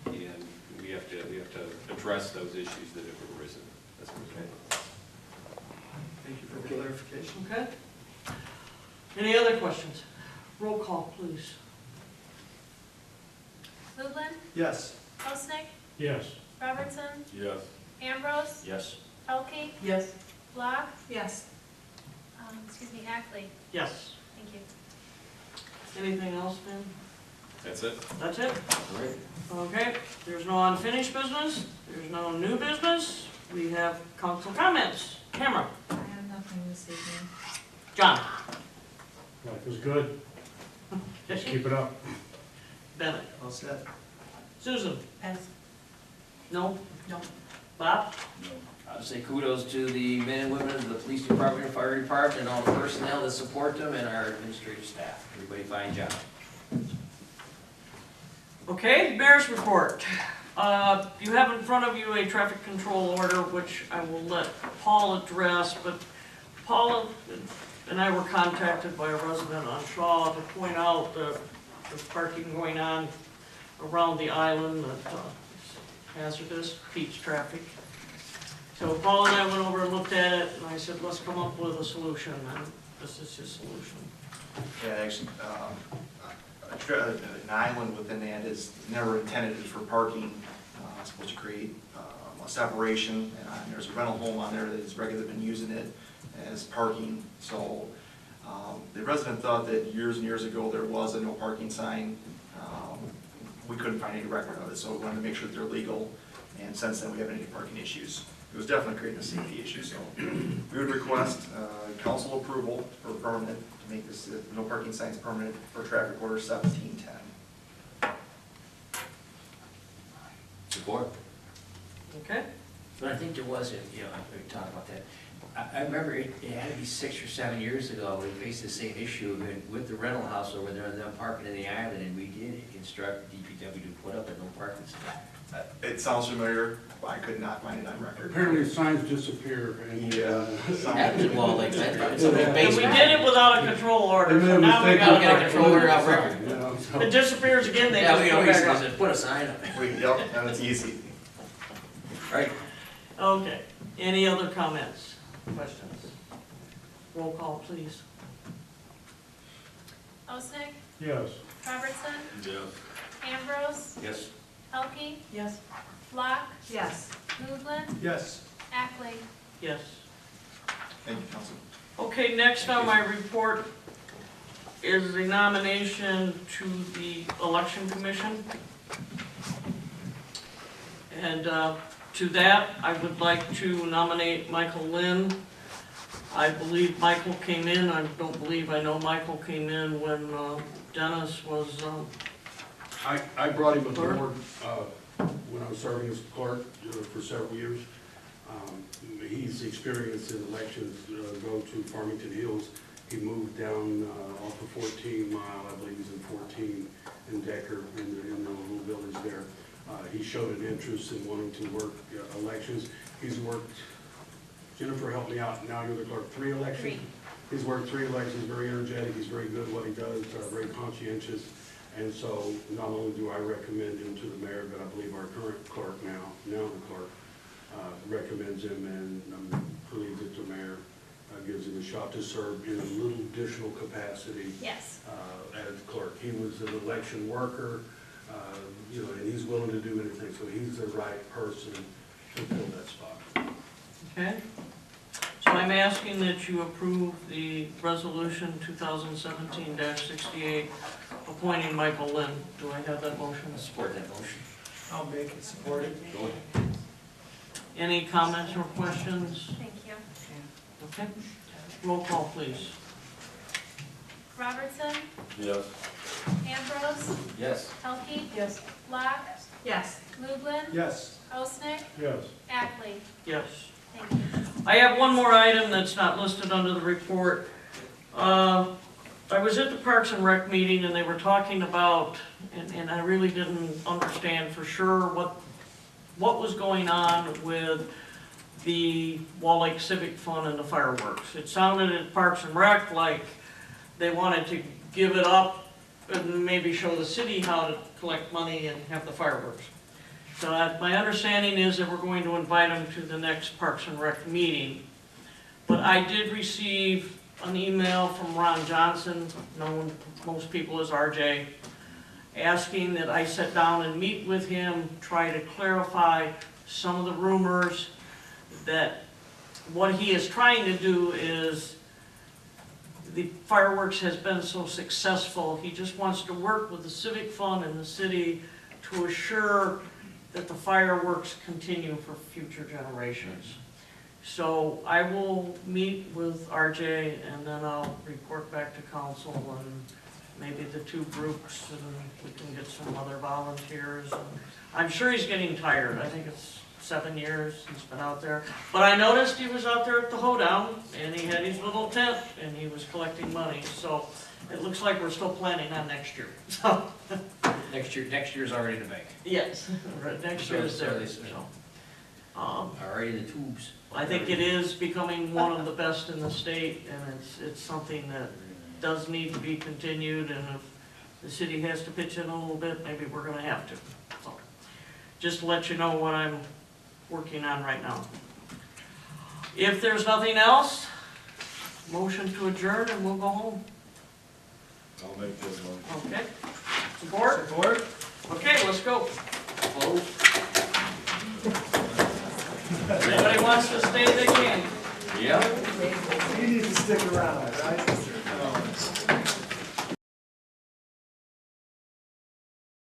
and we have to address those issues that have arisen. That's okay. Thank you for the clarification. Okay. Any other questions? Roll call, please. Lublin? Yes. Osnick? Yes. Robertson? Yes. Ambrose? Yes. Pelkey? Yes. Block? Yes. Ackley? Yes. Thank you. Anything else, Ben? That's it. That's it? Great. Okay, there's no unfinished business, there's no new business, we have council comments. Camera. I have nothing this evening. John. Life is good. Just keep it up. Bennett. All set. Susan. As No? No. Bob? I would say kudos to the men and women of the police department and fire department and all the personnel that support them and our administrative staff. Everybody fine job. Okay, mayor's report. You have in front of you a traffic control order, which I will let Paul address, but Paul and I were contacted by a resident on Shaw to point out the parking going on around the island that is hazardous, beach traffic. So Paul and I went over and looked at it, and I said, let's come up with a solution, and this is his solution. Yeah, actually, an island within that is never intended for parking. It's supposed to create a separation, and there's a rental home on there that has regularly been using it as parking. So the resident thought that years and years ago there was a no parking sign. We couldn't find any record of it, so we wanted to make sure that they're legal, and since then we haven't had any parking issues. It was definitely creating a safety issue, so we would request council approval for permanent, to make this no parking signs permanent for traffic order 1710. Support. Okay? But I think there was, we talked about that. I remember it had to be 6 or 7 years ago, we faced the same issue with the rental house over there, and them parking in the island, and we did instruct DPW to put up a no parking sign. It sounds familiar, but I could not find it on record. Apparently signs disappear. And, Happens in Wall Lake, it's And we did it without a control order, so now we I'll got get a a control order out record. so. It disappears again, they Yeah, just we go always back up. said, put a sign up. Yep, and it's easy. Right. Okay, any other comments, questions? Roll call, please. Osnick, Yes. Robertson, Yes. Ambrose, Yes. Pelkey, Yes. Flock, Yes. Movland, Yes. Ackley. Yes. Thank you, council. Okay, next on my report is the nomination to the election commission. And to that, I would like to nominate Michael Lynn. I believe Michael came in, I know Michael came in when Dennis was, I brought him Clerk? aboard when I was serving as clerk for several years. He's experienced in elections, go to Farmington Hills. He moved down off of 14 Mile, I believe he's in 14, in Decker, in the little village there. He showed an interest in wanting to work elections. He's worked, Jennifer, help me out, now you're the clerk, 3 elections? 3. He's worked 3 elections, very energetic, he's very good at what he does, very conscientious. And so not only do I recommend him to the mayor, but I believe our current clerk now the clerk, recommends him, and believes that the mayor gives him a shot to serve in a little additional capacity. Yes. As clerk. He was an election worker, and he's willing to do anything, so he's the right person to fill that spot. okay? So I'm asking that you approve the resolution 2017-68 appointing Michael Lynn. Do I have that motion? I support that motion. I'll make it, support it. Any comments or questions? Thank you. Okay, roll call, please. Robertson, Yes. Ambrose, Yes. Pelkey. Yes. Flock, Yes. Movland, Yes. Osnick, Yes. Ackley. Yes. Thank you. I have one more item that's not listed under the report. I was at the Parks and Rec meeting and they were talking about, and I really didn't understand for sure what was going on with the Wall Lake Civic Fund and the fireworks. It sounded at Parks and Rec like they wanted to give it up and maybe show the city how to collect money and have the fireworks. So my understanding is that we're going to invite them to the next Parks and Rec meeting. But I did receive an email from Ron Johnson, known most people as RJ, asking that I sit down and meet with him, try to clarify some of the rumors, that what he is trying to do is, the fireworks has been so successful, he just wants to work with the Civic Fund and the city to assure that the fireworks continue for future generations. So I will meet with RJ and then I'll report back to council and maybe the 2 groups, and we can get some other volunteers. And I'm sure he's getting tired. I think it's 7 years he's been out there. But I noticed he was out there at the hoedown, and he had his little tent, and he was collecting money, so it looks like we're still planning on next year, so. Next year's already in the bank. Yes, next year is there, So, so. already in the tubes. I think it is becoming one of the best in the state, and it's something that does need to be continued, and if the city has to pitch in a little bit, maybe we're gonna have to. So, just to let you know what I'm working on right now. If there's nothing else, motion to adjourn and we'll go home. I'll make this one. Okay? Support? Support? Okay, let's go. If anybody wants to stay, they can. Yeah. You need to stick around, right?